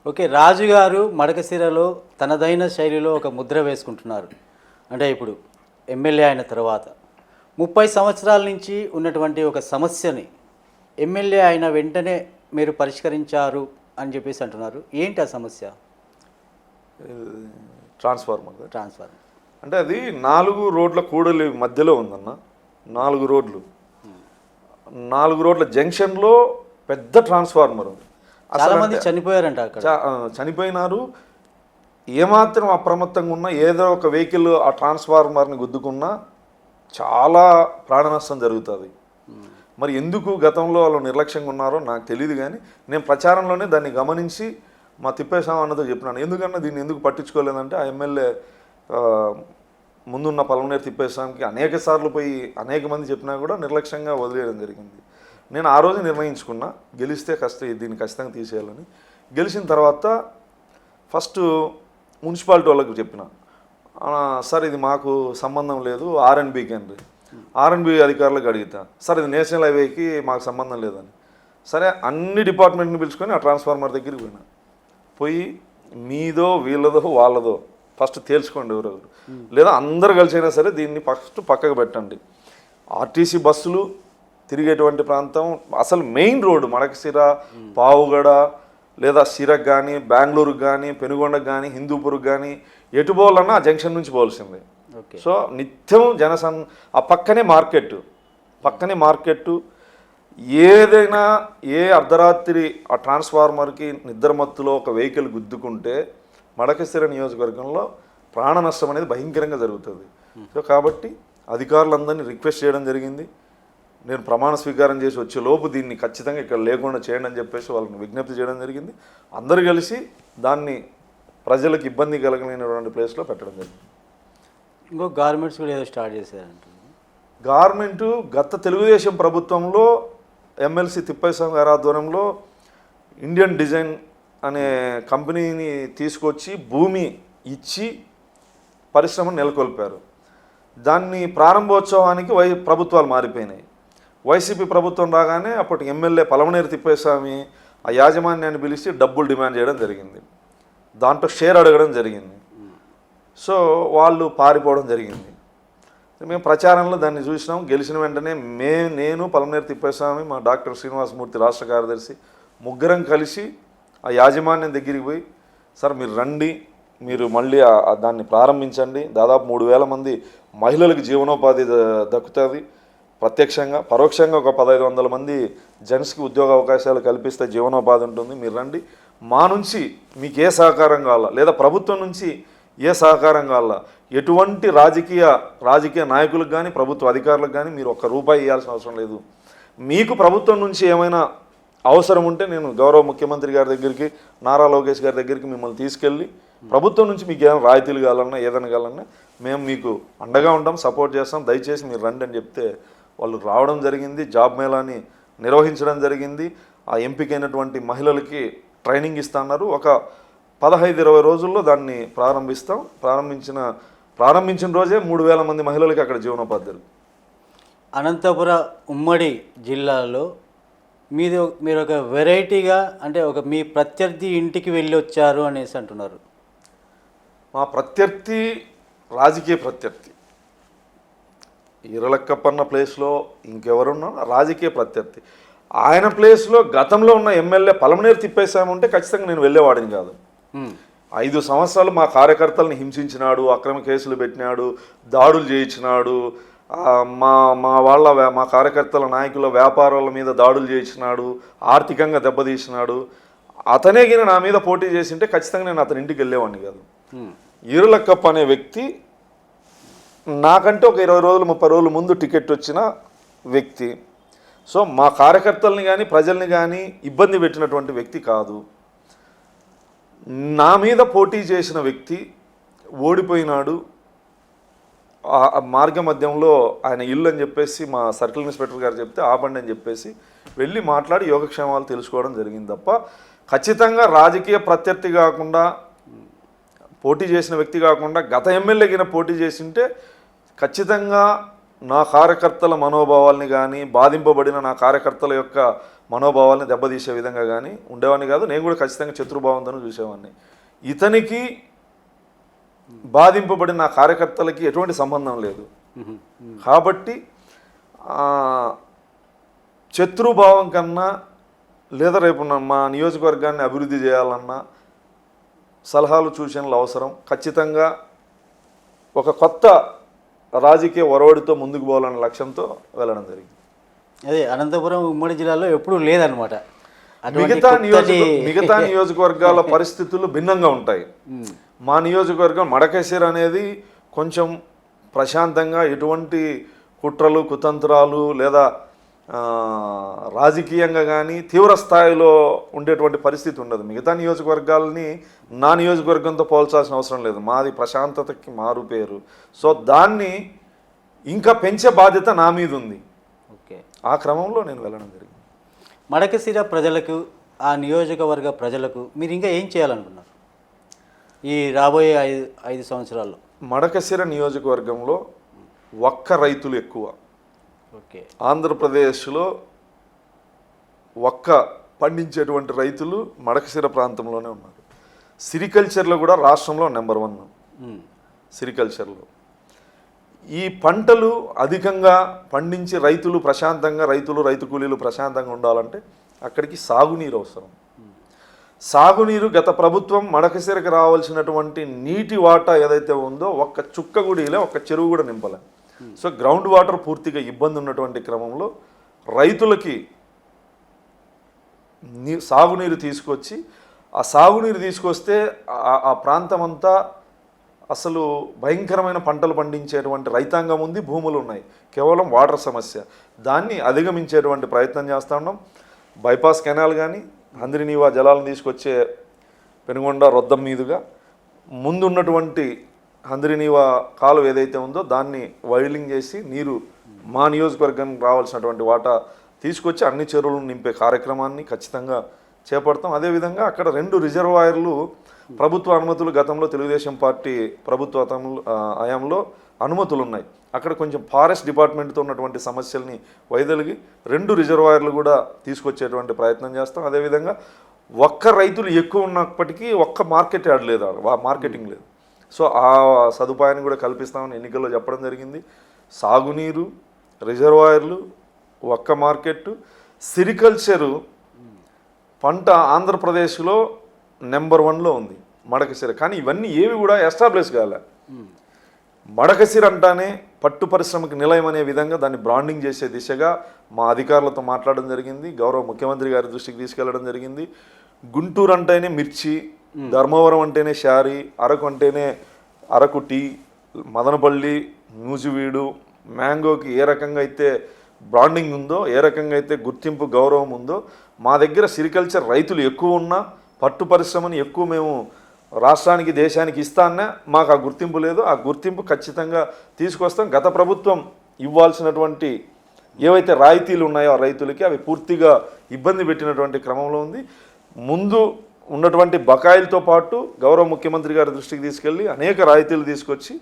ఓకే, రాజుగారు మడకశిరలో తనదైన శైలిలో ఒక ముద్ర వేసుకుంటున్నారు. అంటే ఇప్పుడు ఎమ్మెల్యే అయిన తర్వాత 30 సంవత్సరాల నుంచి ఉన్నటువంటి ఒక సమస్యని ఎమ్మెల్యే అయిన వెంటనే మీరు పరిష్కరించారు అని చెప్పేసి అంటున్నారు. ఏంటి ఆ సమస్య? ట్రాన్స్ఫార్మర్ ట్రాన్స్ఫర్ అంటే అది 4 రోడ్ల కూడలి మధ్యలో ఉందన్న. 4 రోడ్లు, 4 రోడ్ల జంక్షన్లో పెద్ద ట్రాన్స్ఫార్మర్ ఉంది. చాలా మంది చనిపోయారంట అక్కడ. చనిపోయినారు. ఏమాత్రం అప్రమత్తంగా ఉన్నా ఏదో ఒక వెహికల్ ఆ ట్రాన్స్ఫార్మర్ని గుద్దుకున్నా చాలా ప్రాణ నష్టం జరుగుతుంది. మరి ఎందుకు గతంలో వాళ్ళు నిర్లక్ష్యంగా ఉన్నారో నాకు తెలియదు, కానీ నేను ప్రచారంలోనే దాన్ని గమనించి మా తిప్పేస్వామి అన్నతో చెప్పినాను. ఎందుకన్నా దీన్ని ఎందుకు పట్టించుకోలేదంటే ఆ ఎమ్మెల్యే ముందున్న పలమనేరు తిప్పేస్వామికి అనేక సార్లు పోయి అనేక మంది చెప్పినా కూడా నిర్లక్ష్యంగా వదిలేయడం జరిగింది. నేను ఆ రోజు నిర్ణయించుకున్నా, గెలిస్తే దీన్ని ఖచ్చితంగా తీసేయాలని. గెలిచిన తర్వాత ఫస్ట్ మున్సిపాలిటీ వాళ్ళకి చెప్పిన, సార్ ఇది మాకు సంబంధం లేదు, ఆర్ఎన్బికి అండి. ఆర్ఎన్బి అధికారులకు అడుగుతా, సార్ ఇది నేషనల్ హైవేకి మాకు సంబంధం లేదని. సరే అన్ని డిపార్ట్మెంట్ని పిలుచుకొని ఆ ట్రాన్స్ఫార్మర్ దగ్గరికి పోయినా. పోయి మీదో వీళ్ళదో వాళ్ళదో ఫస్ట్ తేల్చుకోండి ఎవరెవరు, లేదా అందరు కలిసైనా సరే దీన్ని ఫస్ట్ పక్కకు పెట్టండి. ఆర్టీసీ బస్సులు తిరిగేటువంటి ప్రాంతం, అసలు మెయిన్ రోడ్డు మడకశిర, పావుగడ, లేదా సిరకు కానీ, బెంగళూరుకు కానీ, పెనుగొండకు కానీ, హిందూపూర్కి కానీ ఎటు పోవాలన్నా ఆ జంక్షన్ నుంచి పోవాల్సిందే. సో నిత్యం ఆ పక్కనే మార్కెట్టు ఏదైనా ఏ అర్ధరాత్రి ఆ ట్రాన్స్ఫార్మర్కి నిద్రమత్తులో ఒక వెహికల్ గుద్దుకుంటే మడకశిర నియోజకవర్గంలో ప్రాణ నష్టం అనేది భయంకరంగా జరుగుతుంది. సో కాబట్టి అధికారులందరినీ రిక్వెస్ట్ చేయడం జరిగింది. నేను ప్రమాణ స్వీకారం చేసి వచ్చే లోపు దీన్ని ఖచ్చితంగా ఇక్కడ లేకుండా చేయండి అని చెప్పేసి వాళ్ళని విజ్ఞప్తి చేయడం జరిగింది. అందరు కలిసి దాన్ని ప్రజలకు ఇబ్బంది కలగలేనటువంటి ప్లేస్లో పెట్టడం జరిగింది. ఇంకో గార్మెంట్స్ కూడా ఏదో స్టార్ట్ చేశారంట. గార్మెంటు గత తెలుగుదేశం ప్రభుత్వంలో ఎమ్మెల్సీ తిప్పేస్వామి గారి ఆధ్వర్యంలో ఇండియన్ డిజైన్ అనే కంపెనీని తీసుకొచ్చి భూమి ఇచ్చి పరిశ్రమను నెలకొల్పారు. దాన్ని ప్రారంభోత్సవానికి ప్రభుత్వాలు మారిపోయినాయి. వైసీపీ ప్రభుత్వం రాగానే అప్పటి ఎమ్మెల్యే పలమనేరు తిప్పేస్వామి ఆ యాజమాన్యాన్ని పిలిచి డబ్బులు డిమాండ్ చేయడం జరిగింది. దాంట్లో షేర్ అడగడం జరిగింది. సో వాళ్ళు పారిపోవడం జరిగింది. మేము ప్రచారంలో దాన్ని చూసినాం. గెలిచిన వెంటనే నేను పలమనేరు తిప్పేస్వామి, మా డాక్టర్ శ్రీనివాసమూర్తి రాష్ట్ర కార్యదర్శి ముగ్గురం కలిసి ఆ యాజమాన్యం దగ్గరికి పోయి, సార్ మీరు రండి, మీరు మళ్ళీ దాన్ని ప్రారంభించండి, దాదాపు 3000 మంది మహిళలకు జీవనోపాధి దక్కుతుంది, ప్రత్యక్షంగా పరోక్షంగా ఒక 1500 మంది జెంట్స్కి ఉద్యోగ అవకాశాలు కల్పిస్తే జీవనోపాధి ఉంటుంది, మీరు రండి, మా నుంచి మీకు ఏ సహకారం కావాలా, లేదా ప్రభుత్వం నుంచి ఏ సహకారం కావాలా, ఎటువంటి రాజకీయ నాయకులకు కానీ ప్రభుత్వ అధికారులకు కానీ మీరు ₹1 ఇవ్వాల్సిన అవసరం లేదు, మీకు ప్రభుత్వం నుంచి ఏమైనా అవసరం ఉంటే నేను గౌరవ ముఖ్యమంత్రి గారి దగ్గరికి, నారా లోకేష్ గారి దగ్గరికి మిమ్మల్ని తీసుకెళ్ళి ప్రభుత్వం నుంచి మీకు ఏమైనా రాయితీలు కావాలన్నా ఏదైనా కావాలన్నా మేము మీకు అండగా ఉంటాం, సపోర్ట్ చేస్తాం, దయచేసి మీరు రండి అని చెప్తే వాళ్ళు రావడం జరిగింది. జాబ్ మేళాని నిర్వహించడం జరిగింది. ఆ ఎంపికైనటువంటి మహిళలకి ట్రైనింగ్ ఇస్తున్నారు. ఒక 15-20 రోజుల్లో దాన్ని ప్రారంభిస్తాం. ప్రారంభించిన రోజే 3000 మంది మహిళలకి అక్కడ జీవనోపాధి జరుగుతుంది. అనంతపుర ఉమ్మడి జిల్లాలో మీరు ఒక వెరైటీగా, అంటే మీ ప్రత్యర్థి ఇంటికి వెళ్ళి వచ్చారు అనేసి అంటున్నారు. మా ప్రత్యర్థి రాజకీయ ప్రత్యర్థి ఈరలక్కప్పన్న ప్లేస్లో ఇంకెవరున్నా రాజకీయ ప్రత్యర్థి. ఆయన ప్లేస్లో గతంలో ఉన్న ఎమ్మెల్యే పలమనేరు తిప్పేస్వామి ఉంటే ఖచ్చితంగా నేను వెళ్ళేవాడిని కాదు. 5 సంవత్సరాలు మా కార్యకర్తలను హింసించినాడు, అక్రమ కేసులు పెట్టినాడు, దాడులు చేయించినాడు, మా కార్యకర్తల నాయకుల వ్యాపారాల మీద దాడులు చేయించినాడు, ఆర్థికంగా దెబ్బతీసినాడు. అతనే గిన నా మీద పోటీ చేసింటే ఖచ్చితంగా నేను అతని ఇంటికి వెళ్ళేవాడిని కాదు. ఈరలక్కప్ప అనే వ్యక్తి నాకంటే ఒక 20 రోజులు 30 రోజుల ముందు టికెట్ వచ్చిన వ్యక్తి. సో మా కార్యకర్తల్ని కానీ ప్రజల్ని కానీ ఇబ్బంది పెట్టినటువంటి వ్యక్తి కాదు. నా మీద పోటీ చేసిన వ్యక్తి ఓడిపోయినాడు. మార్గ మధ్యంలో ఆయన ఇల్లు అని చెప్పేసి మా సర్కిల్ ఇన్స్పెక్టర్ గారు చెప్తే ఆపండి అని చెప్పేసి వెళ్ళి మాట్లాడి యోగక్షేమాలు తెలుసుకోవడం జరిగింది తప్ప ఖచ్చితంగా రాజకీయ ప్రత్యర్థి కాకుండా, పోటీ చేసిన వ్యక్తి కాకుండా గత ఎమ్మెల్యేగిన పోటీ చేసింటే ఖచ్చితంగా నా కార్యకర్తల మనోభావాల్ని కానీ, బాధింపబడిన నా కార్యకర్తల యొక్క మనోభావాల్ని దెబ్బతీసే విధంగా కానీ ఉండేవాడిని కాదు. నేను కూడా ఖచ్చితంగా శత్రుభావంతో చూసేవాడిని. ఇతనికి బాధింపబడిన నా కార్యకర్తలకి ఎటువంటి సంబంధం లేదు. కాబట్టి శత్రుభావం కన్నా లేదా రేపు మా నియోజకవర్గాన్ని అభివృద్ధి చేయాలన్నా సలహాలు సూచనలు అవసరం. ఖచ్చితంగా ఒక కొత్త రాజకీయ ఒరవడితో ముందుకు పోవాలనే లక్ష్యంతో వెళ్ళడం జరిగింది. అదే అనంతపురం ఉమ్మడి జిల్లాలో ఎప్పుడూ లేదనమాట. మిగతా నియోజకవర్గాల పరిస్థితులు భిన్నంగా ఉంటాయి. మా నియోజకవర్గం మడకశిర అనేది కొంచెం ప్రశాంతంగా ఎటువంటి కుట్రలు కుతంత్రాలు లేదా రాజకీయంగా కానీ తీవ్ర స్థాయిలో ఉండేటువంటి పరిస్థితి ఉండదు. మిగతా నియోజకవర్గాలని నా నియోజకవర్గంతో పోల్చాల్సిన అవసరం లేదు. మాది ప్రశాంతతకి మారు పేరు. సో దాన్ని ఇంకా పెంచే బాధ్యత నా మీద ఉంది. ఓకే, ఆ క్రమంలో నేను వెళ్ళడం జరిగింది. మడకశిర ప్రజలకు, ఆ నియోజకవర్గ ప్రజలకు మీరు ఇంకా ఏం చేయాలనుకున్నారు ఈ రాబోయే 5 సంవత్సరాల్లో? మడకశిర నియోజకవర్గంలో ఒక్క రైతులు ఎక్కువ. ఓకే, ఆంధ్రప్రదేశ్లో ఒక్క పండించేటువంటి రైతులు మడకశిర ప్రాంతంలోనే ఉన్నారు. సిరికల్చర్లో కూడా రాష్ట్రంలో నెంబర్ 1 సిరికల్చర్లో. ఈ పంటలు అధికంగా పండించి రైతులు ప్రశాంతంగా రైతు కూలీలు ప్రశాంతంగా ఉండాలంటే అక్కడికి సాగునీరు అవసరం. సాగునీరు గత ప్రభుత్వం మడకశిరకు రావాల్సినటువంటి నీటి వాటా ఏదైతే ఉందో ఒక్క చుక్క కూడా ఇలా ఒక్క చెరువు కూడా నింపలే. సో గ్రౌండ్ వాటర్ పూర్తిగా ఇబ్బంది ఉన్నటువంటి క్రమంలో రైతులకి సాగునీరు తీసుకొచ్చి, ఆ సాగునీరు తీసుకొస్తే ఆ ప్రాంతం అంతా అసలు భయంకరమైన పంటలు పండించేటువంటి రైతాంగం ఉంది, భూములు ఉన్నాయి. కేవలం వాటర్ సమస్య, దాన్ని అధిగమించేటువంటి ప్రయత్నం చేస్తూ ఉన్నాం. బైపాస్ కెనాల్ కానీ హంద్రినీవా జలాలను తీసుకొచ్చే పెనుగొండ రొద్దం మీదుగా ముందున్నటువంటి హంద్రినీవా కాలువ ఏదైతే ఉందో దాన్ని వైడింగ్ చేసి నీరు మా నియోజకవర్గానికి రావాల్సినటువంటి వాటా తీసుకొచ్చి అన్ని చెరువులను నింపే కార్యక్రమాన్ని ఖచ్చితంగా చేపడతాం. అదేవిధంగా అక్కడ 2 రిజర్వాయర్లు ప్రభుత్వ అనుమతులు గతంలో తెలుగుదేశం పార్టీ ప్రభుత్వ హయాంలో అనుమతులు ఉన్నాయి. అక్కడ కొంచెం ఫారెస్ట్ డిపార్ట్మెంట్తో ఉన్నటువంటి సమస్యల్ని వైదొలిగి 2 రిజర్వాయర్లు కూడా తీసుకొచ్చేటువంటి ప్రయత్నం చేస్తాం. అదేవిధంగా ఒక్క రైతులు ఎక్కువ ఉన్నప్పటికీ ఒక్క మార్కెట్ యాడ్ లేదు, మార్కెటింగ్ లేదు. సో ఆ సదుపాయాన్ని కూడా కల్పిస్తామని ఎన్నికల్లో చెప్పడం జరిగింది. సాగునీరు, రిజర్వాయర్లు, ఒక్క మార్కెట్, సిరికల్చరు పంట ఆంధ్రప్రదేశ్లో నెంబర్ 1లో ఉంది మడకశిర. కానీ ఇవన్నీ ఏవి కూడా ఎస్టాబ్లిష్ కాలే. మడకశిర అంటానే పట్టు పరిశ్రమకు నిలయం అనే విధంగా దాన్ని బ్రాండింగ్ చేసే దిశగా మా అధికారులతో మాట్లాడడం జరిగింది. గౌరవ ముఖ్యమంత్రి గారి దృష్టికి తీసుకెళ్లడం జరిగింది. గుంటూరు అంటేనే మిర్చి, ధర్మవరం అంటేనే శారీ, అరకు అంటేనే అరకు టీ, మదనపల్లి, నూజివీడు, మ్యాంగోకి ఏ రకంగా అయితే బ్రాండింగ్ ఉందో, ఏ రకంగా అయితే గుర్తింపు గౌరవం ఉందో, మా దగ్గర సిరికల్చర్ రైతులు ఎక్కువ ఉన్నా పట్టు పరిశ్రమని ఎక్కువ మేము రాష్ట్రానికి దేశానికి ఇస్తానే మాకు ఆ గుర్తింపు లేదు. ఆ గుర్తింపు ఖచ్చితంగా తీసుకొస్తాం. గత ప్రభుత్వం ఇవ్వాల్సినటువంటి ఏవైతే రాయితీలు ఉన్నాయో ఆ రైతులకి అవి పూర్తిగా ఇబ్బంది పెట్టినటువంటి క్రమంలో ఉంది. ముందు ఉన్నటువంటి బకాయిలతో పాటు గౌరవ ముఖ్యమంత్రి గారి దృష్టికి తీసుకెళ్ళి అనేక రాయితీలు తీసుకొచ్చి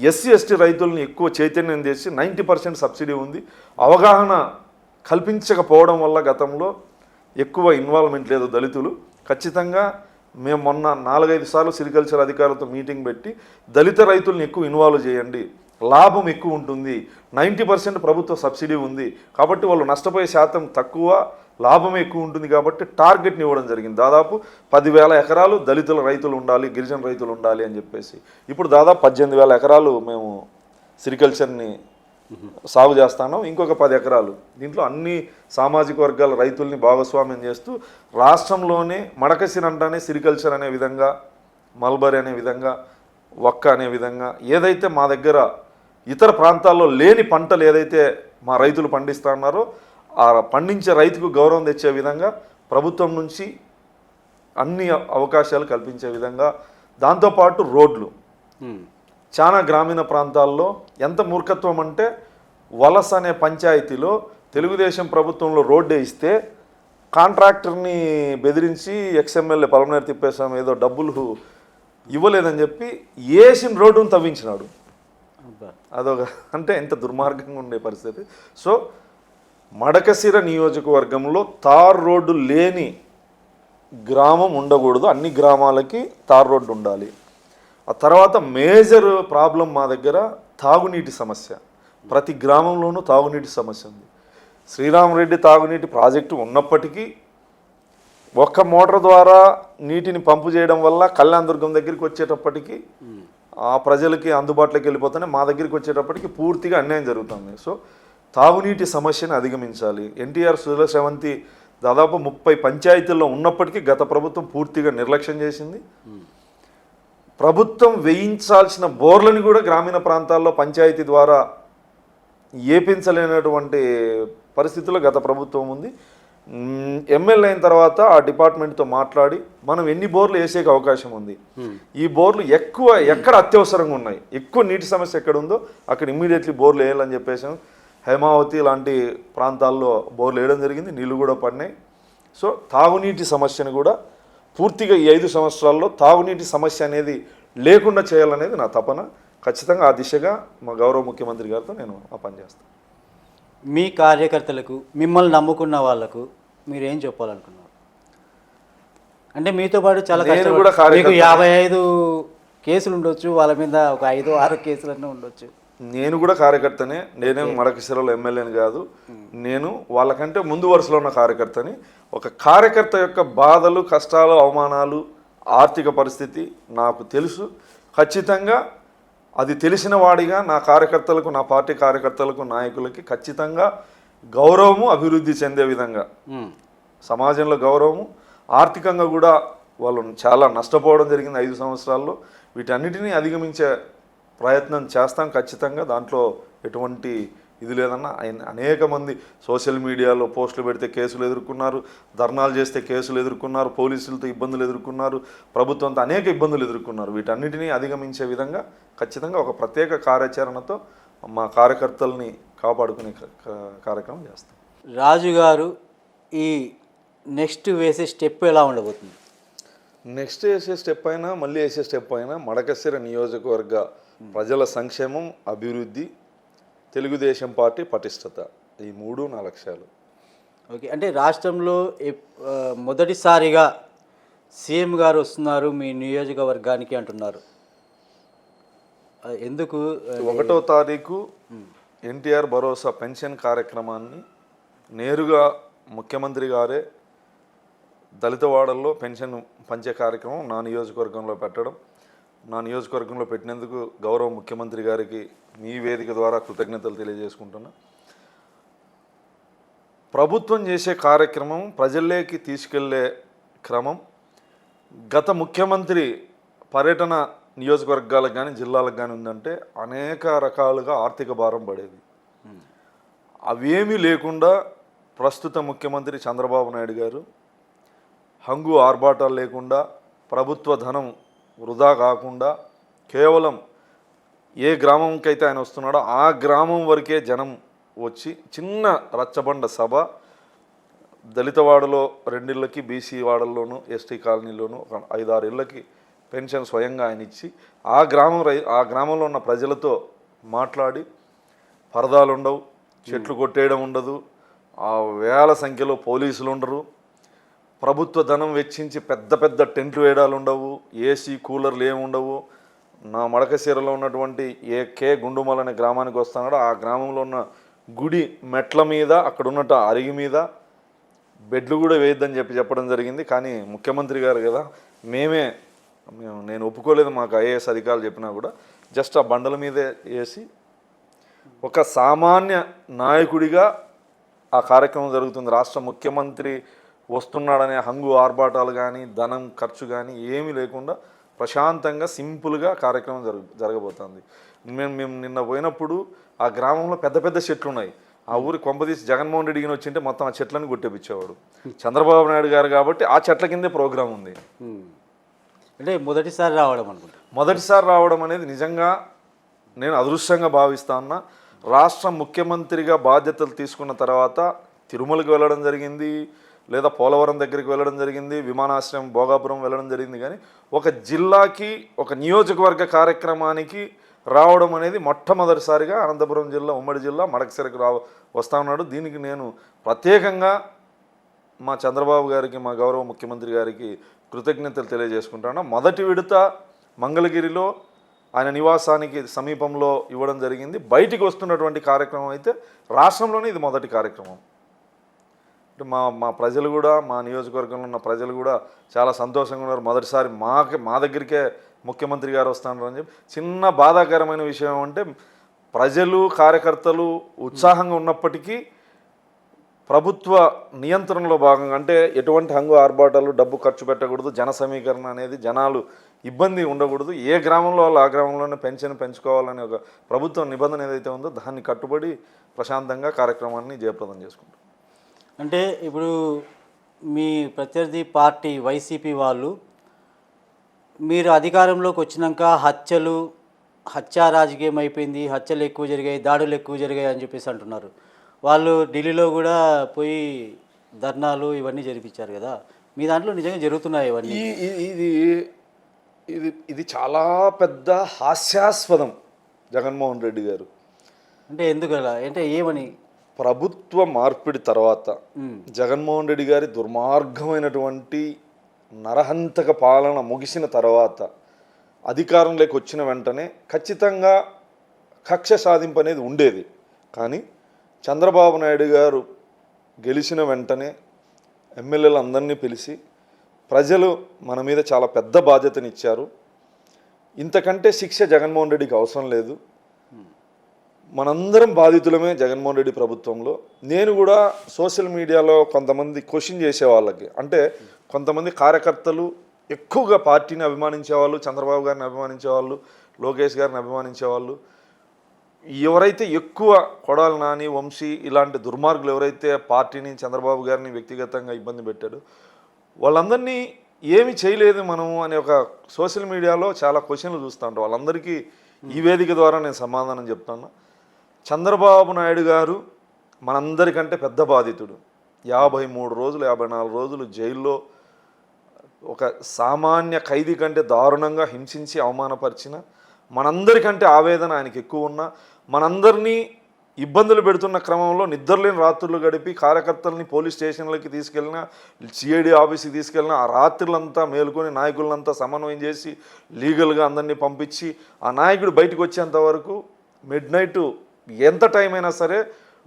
ఎస్సీ ఎస్టీ రైతులను ఎక్కువ చైతన్యం చేసి 90% సబ్సిడీ ఉంది. అవగాహన కల్పించకపోవడం వల్ల గతంలో ఎక్కువ ఇన్వాల్వ్మెంట్ లేదు దళితులు. ఖచ్చితంగా మేము మొన్న 4-5 సార్లు సిరికల్చర్ అధికారులతో మీటింగ్ పెట్టి దళిత రైతులను ఎక్కువ ఇన్వాల్వ్ చేయండి, లాభం ఎక్కువ ఉంటుంది, 90% ప్రభుత్వ సబ్సిడీ ఉంది కాబట్టి వాళ్ళు నష్టపోయే శాతం తక్కువ, లాభం ఎక్కువ ఉంటుంది కాబట్టి టార్గెట్ని ఇవ్వడం జరిగింది. దాదాపు 10,000 ఎకరాలు దళితుల రైతులు ఉండాలి, గిరిజన రైతులు ఉండాలి అని చెప్పేసి ఇప్పుడు దాదాపు 18,000 ఎకరాలు మేము సిరికల్చర్ని సాగు చేస్తాను. ఇంకొక 10 ఎకరాలు దీంట్లో అన్ని సామాజిక వర్గాల రైతుల్ని భాగస్వామ్యం చేస్తూ రాష్ట్రంలోనే మడకశిర అంటానే సిరికల్చర్ అనే విధంగా, మల్బరీ అనే విధంగా, ఒక్క అనే విధంగా ఏదైతే మా దగ్గర ఇతర ప్రాంతాల్లో లేని పంటలు ఏదైతే మా రైతులు పండిస్తున్నారో ఆ పండించే రైతుకు గౌరవం తెచ్చే విధంగా ప్రభుత్వం నుంచి అన్ని అవకాశాలు కల్పించే విధంగా, దాంతోపాటు రోడ్లు చాలా గ్రామీణ ప్రాంతాల్లో ఎంత మూర్ఖత్వం అంటే వలస అనే పంచాయతీలో తెలుగుదేశం ప్రభుత్వంలో రోడ్డే ఇస్తే కాంట్రాక్టర్ని బెదిరించి ఎక్స్ఎమ్మెల్యే పలమనేరు తిప్పేసాం ఏదో డబ్బులు ఇవ్వలేదని చెప్పి వేసిన రోడ్డును తవ్వించినాడు. అదొక అంటే ఎంత దుర్మార్గంగా ఉండే పరిస్థితి. సో మడకశిర నియోజకవర్గంలో తార్ రోడ్డు లేని గ్రామం ఉండకూడదు, అన్ని గ్రామాలకి తార్ రోడ్డు ఉండాలి. ఆ తర్వాత మేజర్ ప్రాబ్లం మా దగ్గర తాగునీటి సమస్య. ప్రతి గ్రామంలోనూ తాగునీటి సమస్య ఉంది. శ్రీరామరెడ్డి తాగునీటి ప్రాజెక్టు ఉన్నప్పటికీ ఒక్క మోటార్ ద్వారా నీటిని పంపు చేయడం వల్ల కళ్యాణదుర్గం దగ్గరికి వచ్చేటప్పటికి ఆ ప్రజలకి అందుబాటులోకి వెళ్ళిపోతేనే మా దగ్గరికి వచ్చేటప్పటికి పూర్తిగా అన్యాయం జరుగుతుంది. సో తాగునీటి సమస్యను అధిగమించాలి. ఎన్టీఆర్ సుజల శ్రవంతి దాదాపు 30 పంచాయతీల్లో ఉన్నప్పటికీ గత ప్రభుత్వం పూర్తిగా నిర్లక్ష్యం చేసింది. ప్రభుత్వం వేయించాల్సిన బోర్లని కూడా గ్రామీణ ప్రాంతాల్లో పంచాయతీ ద్వారా ఏపించలేనటువంటి పరిస్థితుల్లో గత ప్రభుత్వం ఉంది. ఎమ్మెల్యే అయిన తర్వాత ఆ డిపార్ట్మెంట్తో మాట్లాడి మనం ఎన్ని బోర్లు వేసేకి అవకాశం ఉంది, ఈ బోర్లు ఎక్కడ అత్యవసరంగా ఉన్నాయి, ఎక్కువ నీటి సమస్య ఎక్కడ ఉందో అక్కడ ఇమ్మీడియట్లీ బోర్లు వేయాలని చెప్పేసాం. హేమావతి లాంటి ప్రాంతాల్లో బోర్లు వేయడం జరిగింది, నీళ్లు కూడా పడినాయి. సో తాగునీటి సమస్యను కూడా పూర్తిగా ఈ 5 సంవత్సరాల్లో తాగునీటి సమస్య అనేది లేకుండా చేయాలనేది నా తపన. ఖచ్చితంగా ఆ దిశగా మా గౌరవ ముఖ్యమంత్రి గారితో నేను ఆ పని చేస్తాను. మీ కార్యకర్తలకు, మిమ్మల్ని నమ్ముకున్న వాళ్ళకు మీరు ఏం చెప్పాలనుకున్నారు? అంటే మీతో పాటు చాలా మీకు 55 కేసులు ఉండొచ్చు, వాళ్ళ మీద ఒక 5-6 కేసులన్నీ ఉండొచ్చు. నేను కూడా కార్యకర్తనే. నేనేం మడకశిరలో ఎమ్మెల్యేని కాదు, నేను వాళ్ళకంటే ముందు వరుసలో ఉన్న కార్యకర్తని. ఒక కార్యకర్త యొక్క బాధలు, కష్టాలు, అవమానాలు, ఆర్థిక పరిస్థితి నాకు తెలుసు. ఖచ్చితంగా అది తెలిసిన వాడిగా నా కార్యకర్తలకు, నా పార్టీ కార్యకర్తలకు, నాయకులకి ఖచ్చితంగా గౌరవము అభివృద్ధి చెందే విధంగా, సమాజంలో గౌరవము, ఆర్థికంగా కూడా వాళ్ళు చాలా నష్టపోవడం జరిగింది 5 సంవత్సరాల్లో. వీటన్నిటినీ అధిగమించే ప్రయత్నం చేస్తాం ఖచ్చితంగా. దాంట్లో ఎటువంటి ఇది లేదన్నా. అనేక మంది సోషల్ మీడియాలో పోస్టులు పెడితే కేసులు ఎదుర్కొన్నారు, ధర్నాలు చేస్తే కేసులు ఎదుర్కొన్నారు, పోలీసులతో ఇబ్బందులు ఎదుర్కొన్నారు, ప్రభుత్వంతో అనేక ఇబ్బందులు ఎదుర్కొన్నారు. వీటన్నిటినీ అధిగమించే విధంగా ఖచ్చితంగా ఒక ప్రత్యేక కార్యాచరణతో మా కార్యకర్తల్ని కాపాడుకునే కార్యక్రమం చేస్తాం. రాజు గారు ఈ నెక్స్ట్ వేసే స్టెప్ ఎలా ఉండబోతుంది? నెక్స్ట్ వేసే స్టెప్ అయినా, మళ్ళీ వేసే స్టెప్ అయినా మడకశిర నియోజకవర్గ ప్రజల సంక్షేమం, అభివృద్ధి, తెలుగుదేశం పార్టీ పటిష్టత, ఈ 3 నా లక్ష్యాలు. ఓకే, అంటే రాష్ట్రంలో మొదటిసారిగా సీఎం గారు వస్తున్నారు మీ నియోజకవర్గానికి అంటున్నారు. ఎందుకు? 1వ తారీఖు ఎన్టీఆర్ భరోసా పెన్షన్ కార్యక్రమాన్ని నేరుగా ముఖ్యమంత్రి గారే దళితవాడల్లో పెన్షన్ పంచే కార్యక్రమం నా నియోజకవర్గంలో పెట్టడం, నా నియోజకవర్గంలో పెట్టినందుకు గౌరవ ముఖ్యమంత్రి గారికి మీ వేదిక ద్వారా కృతజ్ఞతలు తెలియజేసుకుంటున్నా. ప్రభుత్వం చేసే కార్యక్రమం ప్రజల్లోకి తీసుకెళ్లే క్రమం గత ముఖ్యమంత్రి పర్యటన నియోజకవర్గాలకు కానీ జిల్లాలకు కానీ ఉందంటే అనేక రకాలుగా ఆర్థిక భారం పడేది. అవేమీ లేకుండా ప్రస్తుత ముఖ్యమంత్రి చంద్రబాబు నాయుడు గారు హంగు ఆర్భాటాలు లేకుండా, ప్రభుత్వ ధనం వృధా కాకుండా, కేవలం ఏ గ్రామంకైతే ఆయన వస్తున్నాడో ఆ గ్రామం వరకే జనం వచ్చి చిన్న రచ్చబండ సభ, దళితవాడలో 2 ఇళ్ళకి, బీసీ వాడల్లోనూ, ఎస్టీ కాలనీలోనూ 5-6 ఇళ్ళకి పెన్షన్ స్వయంగా ఆయన ఇచ్చి ఆ గ్రామంలో ఉన్న ప్రజలతో మాట్లాడి, పరదాలు ఉండవు, చెట్లు కొట్టేయడం ఉండదు, ఆ వేల సంఖ్యలో పోలీసులు ఉండరు, ప్రభుత్వ ధనం వెచ్చించి పెద్ద టెంట్లు వేయడాలు ఉండవు, ఏసీ కూలర్లు ఏమి ఉండవు. నా మడకశిరలో ఉన్నటువంటి కే గుండుమల్ అనే గ్రామానికి వస్తున్నాడో ఆ గ్రామంలో ఉన్న గుడి మెట్ల మీద, అక్కడ ఉన్నట్టు అరిగి మీద బెడ్లు కూడా వేయద్దని చెప్పడం జరిగింది. కానీ ముఖ్యమంత్రి గారు కదా, నేను ఒప్పుకోలేదు. మాకు ఐఏఎస్ అధికారులు చెప్పినా కూడా జస్ట్ ఆ బండల మీదే వేసి ఒక సామాన్య నాయకుడిగా ఆ కార్యక్రమం జరుగుతుంది. రాష్ట్ర ముఖ్యమంత్రి వస్తున్నాడనే హంగు ఆర్భాటాలు కానీ, ధనం ఖర్చు కానీ ఏమీ లేకుండా ప్రశాంతంగా సింపుల్గా కార్యక్రమం జరగబోతుంది. మేము నిన్న పోయినప్పుడు ఆ గ్రామంలో పెద్ద చెట్లు ఉన్నాయి. ఆ ఊరి కొంపదీసి జగన్మోహన్ రెడ్డికి వచ్చింటే మొత్తం ఆ చెట్లను కొట్టేపించేవాడు. చంద్రబాబు నాయుడు గారు కాబట్టి ఆ చెట్ల కిందే ప్రోగ్రాం ఉంది. అంటే మొదటిసారి రావడం అనుకుంటా. మొదటిసారి రావడం అనేది నిజంగా నేను అదృష్టంగా భావిస్తా ఉన్నా. రాష్ట్ర ముఖ్యమంత్రిగా బాధ్యతలు తీసుకున్న తర్వాత తిరుమలకి వెళ్ళడం జరిగింది, లేదా పోలవరం దగ్గరికి వెళ్ళడం జరిగింది, విమానాశ్రయం భోగాపురం వెళ్ళడం జరిగింది. కానీ ఒక జిల్లాకి, ఒక నియోజకవర్గ కార్యక్రమానికి రావడం అనేది మొట్టమొదటిసారిగా అనంతపురం జిల్లా, ఉమ్మడి జిల్లా మడకశిరకు వస్తా ఉన్నాడు. దీనికి నేను ప్రత్యేకంగా మా చంద్రబాబు గారికి, మా గౌరవ ముఖ్యమంత్రి గారికి కృతజ్ఞతలు తెలియజేసుకుంటాను. మొదటి విడత మంగళగిరిలో ఆయన నివాసానికి సమీపంలో ఇవ్వడం జరిగింది. బయటికి వస్తున్నటువంటి కార్యక్రమం అయితే రాష్ట్రంలోనే ఇది మొదటి కార్యక్రమం. అంటే మా ప్రజలు కూడా, మా నియోజకవర్గంలో ఉన్న ప్రజలు కూడా చాలా సంతోషంగా ఉన్నారు. మొదటిసారి మా దగ్గరికే ముఖ్యమంత్రి గారు వస్తున్నారు అని చెప్పి. చిన్న బాధాకరమైన విషయం అంటే ప్రజలు, కార్యకర్తలు ఉత్సాహంగా ఉన్నప్పటికీ ప్రభుత్వ నియంత్రణలో భాగంగా, అంటే ఎటువంటి హంగు ఆర్భాటాలు, డబ్బు ఖర్చు పెట్టకూడదు, జన సమీకరణ అనేది, జనాలు ఇబ్బంది ఉండకూడదు, ఏ గ్రామంలో వాళ్ళు ఆ గ్రామంలోనే పెన్షన్ పెంచుకోవాలనే ఒక ప్రభుత్వ నిబంధన ఏదైతే ఉందో దాన్ని కట్టుబడి ప్రశాంతంగా కార్యక్రమాన్ని జయప్రదం చేసుకుంటాం. అంటే ఇప్పుడు మీ ప్రత్యర్థి పార్టీ వైసీపీ వాళ్ళు మీరు అధికారంలోకి వచ్చినాక హత్యా రాజకీయం అయిపోయింది, హత్యలు ఎక్కువ జరిగాయి, దాడులు ఎక్కువ జరిగాయి అని చెప్పేసి అంటున్నారు. వాళ్ళు ఢిల్లీలో కూడా పోయి ధర్నాలు ఇవన్నీ జరిపించారు కదా, మీ దాంట్లో నిజంగా జరుగుతున్నాయి ఇవన్నీ? ఇది చాలా పెద్ద హాస్యాస్పదం జగన్మోహన్ రెడ్డి గారు. అంటే ఎందుకు అలా, అంటే ఏమని? ప్రభుత్వ మార్పిడి తర్వాత జగన్మోహన్ రెడ్డి గారి దుర్మార్గమైనటువంటి నరహంతక పాలన ముగిసిన తర్వాత అధికారంలోకి వచ్చిన వెంటనే ఖచ్చితంగా కక్ష సాధింపు అనేది ఉండేది. కానీ చంద్రబాబు నాయుడు గారు గెలిచిన వెంటనే ఎమ్మెల్యేలు అందరినీ పిలిచి ప్రజలు మన మీద చాలా పెద్ద బాధ్యతనిచ్చారు, ఇంతకంటే శిక్ష జగన్మోహన్ రెడ్డికి అవసరం లేదు, మనందరం బాధితులమే జగన్మోహన్ రెడ్డి ప్రభుత్వంలో. నేను కూడా సోషల్ మీడియాలో కొంతమంది క్వశ్చన్ చేసే వాళ్ళకి, అంటే కొంతమంది కార్యకర్తలు ఎక్కువగా పార్టీని అభిమానించేవాళ్ళు, చంద్రబాబు గారిని అభిమానించేవాళ్ళు, లోకేష్ గారిని అభిమానించేవాళ్ళు, ఎవరైతే ఎక్కువ కొడాలి నాని, వంశీ ఇలాంటి దుర్మార్గులు ఎవరైతే పార్టీని, చంద్రబాబు గారిని వ్యక్తిగతంగా ఇబ్బంది పెట్టాడు, వాళ్ళందరినీ ఏమి చేయలేదు మనము అనే ఒక సోషల్ మీడియాలో చాలా క్వశ్చన్లు చూస్తూ ఉంటాం. వాళ్ళందరికీ ఈ వేదిక ద్వారా నేను సమాధానం చెప్తాను. చంద్రబాబు నాయుడు గారు మనందరికంటే పెద్ద బాధితుడు. 53 రోజులు 54 రోజులు జైల్లో ఒక సామాన్య ఖైదీ కంటే దారుణంగా హింసించి అవమానపరిచిన, మనందరికంటే ఆవేదన ఆయనకి ఎక్కువ ఉన్న, మనందరినీ ఇబ్బందులు పెడుతున్న క్రమంలో నిద్రలేని రాత్రులు గడిపి కార్యకర్తలని పోలీస్ స్టేషన్లకి తీసుకెళ్ళిన, సిఐడి ఆఫీస్కి వెళ్ళిన, ఆ రాత్రులంతా మేలుకొని నాయకులంతా సమన్వయం చేసి లీగల్గా అందరినీ పంపించి ఆ నాయకుడు బయటకు వచ్చేంత వరకు మిడ్-నైట్ ఎంత టైం అయినా సరే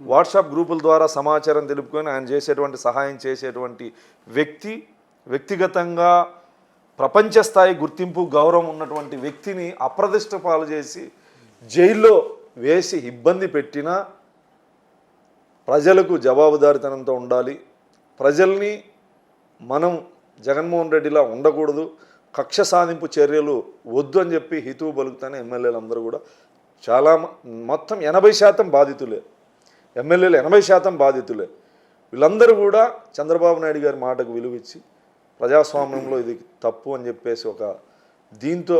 వాట్సాప్ గ్రూపుల ద్వారా సమాచారం తెలుపుకొని ఆయన చేసేటువంటి సహాయం చేసేటువంటి వ్యక్తి, వ్యక్తిగతంగా ప్రపంచ స్థాయి గుర్తింపు గౌరవం ఉన్నటువంటి వ్యక్తిని అప్రదిష్ట పాలు చేసి జైల్లో వేసి ఇబ్బంది పెట్టినా ప్రజలకు జవాబుదారీతనంతో ఉండాలి. ప్రజల్ని మనం జగన్మోహన్ రెడ్డిలా ఉండకూడదు, కక్ష సాధింపు చర్యలు వద్దు అని చెప్పి హితువు పలుకుతానే ఎమ్మెల్యేలు అందరూ కూడా చాలా మొత్తం 80% బాధితులే, ఎమ్మెల్యేలు 80% బాధితులే. వీళ్ళందరూ కూడా చంద్రబాబు నాయుడు గారి మాటకు విలువిచ్చి ప్రజాస్వామ్యంలో ఇది తప్పు అని చెప్పేసి దీంతో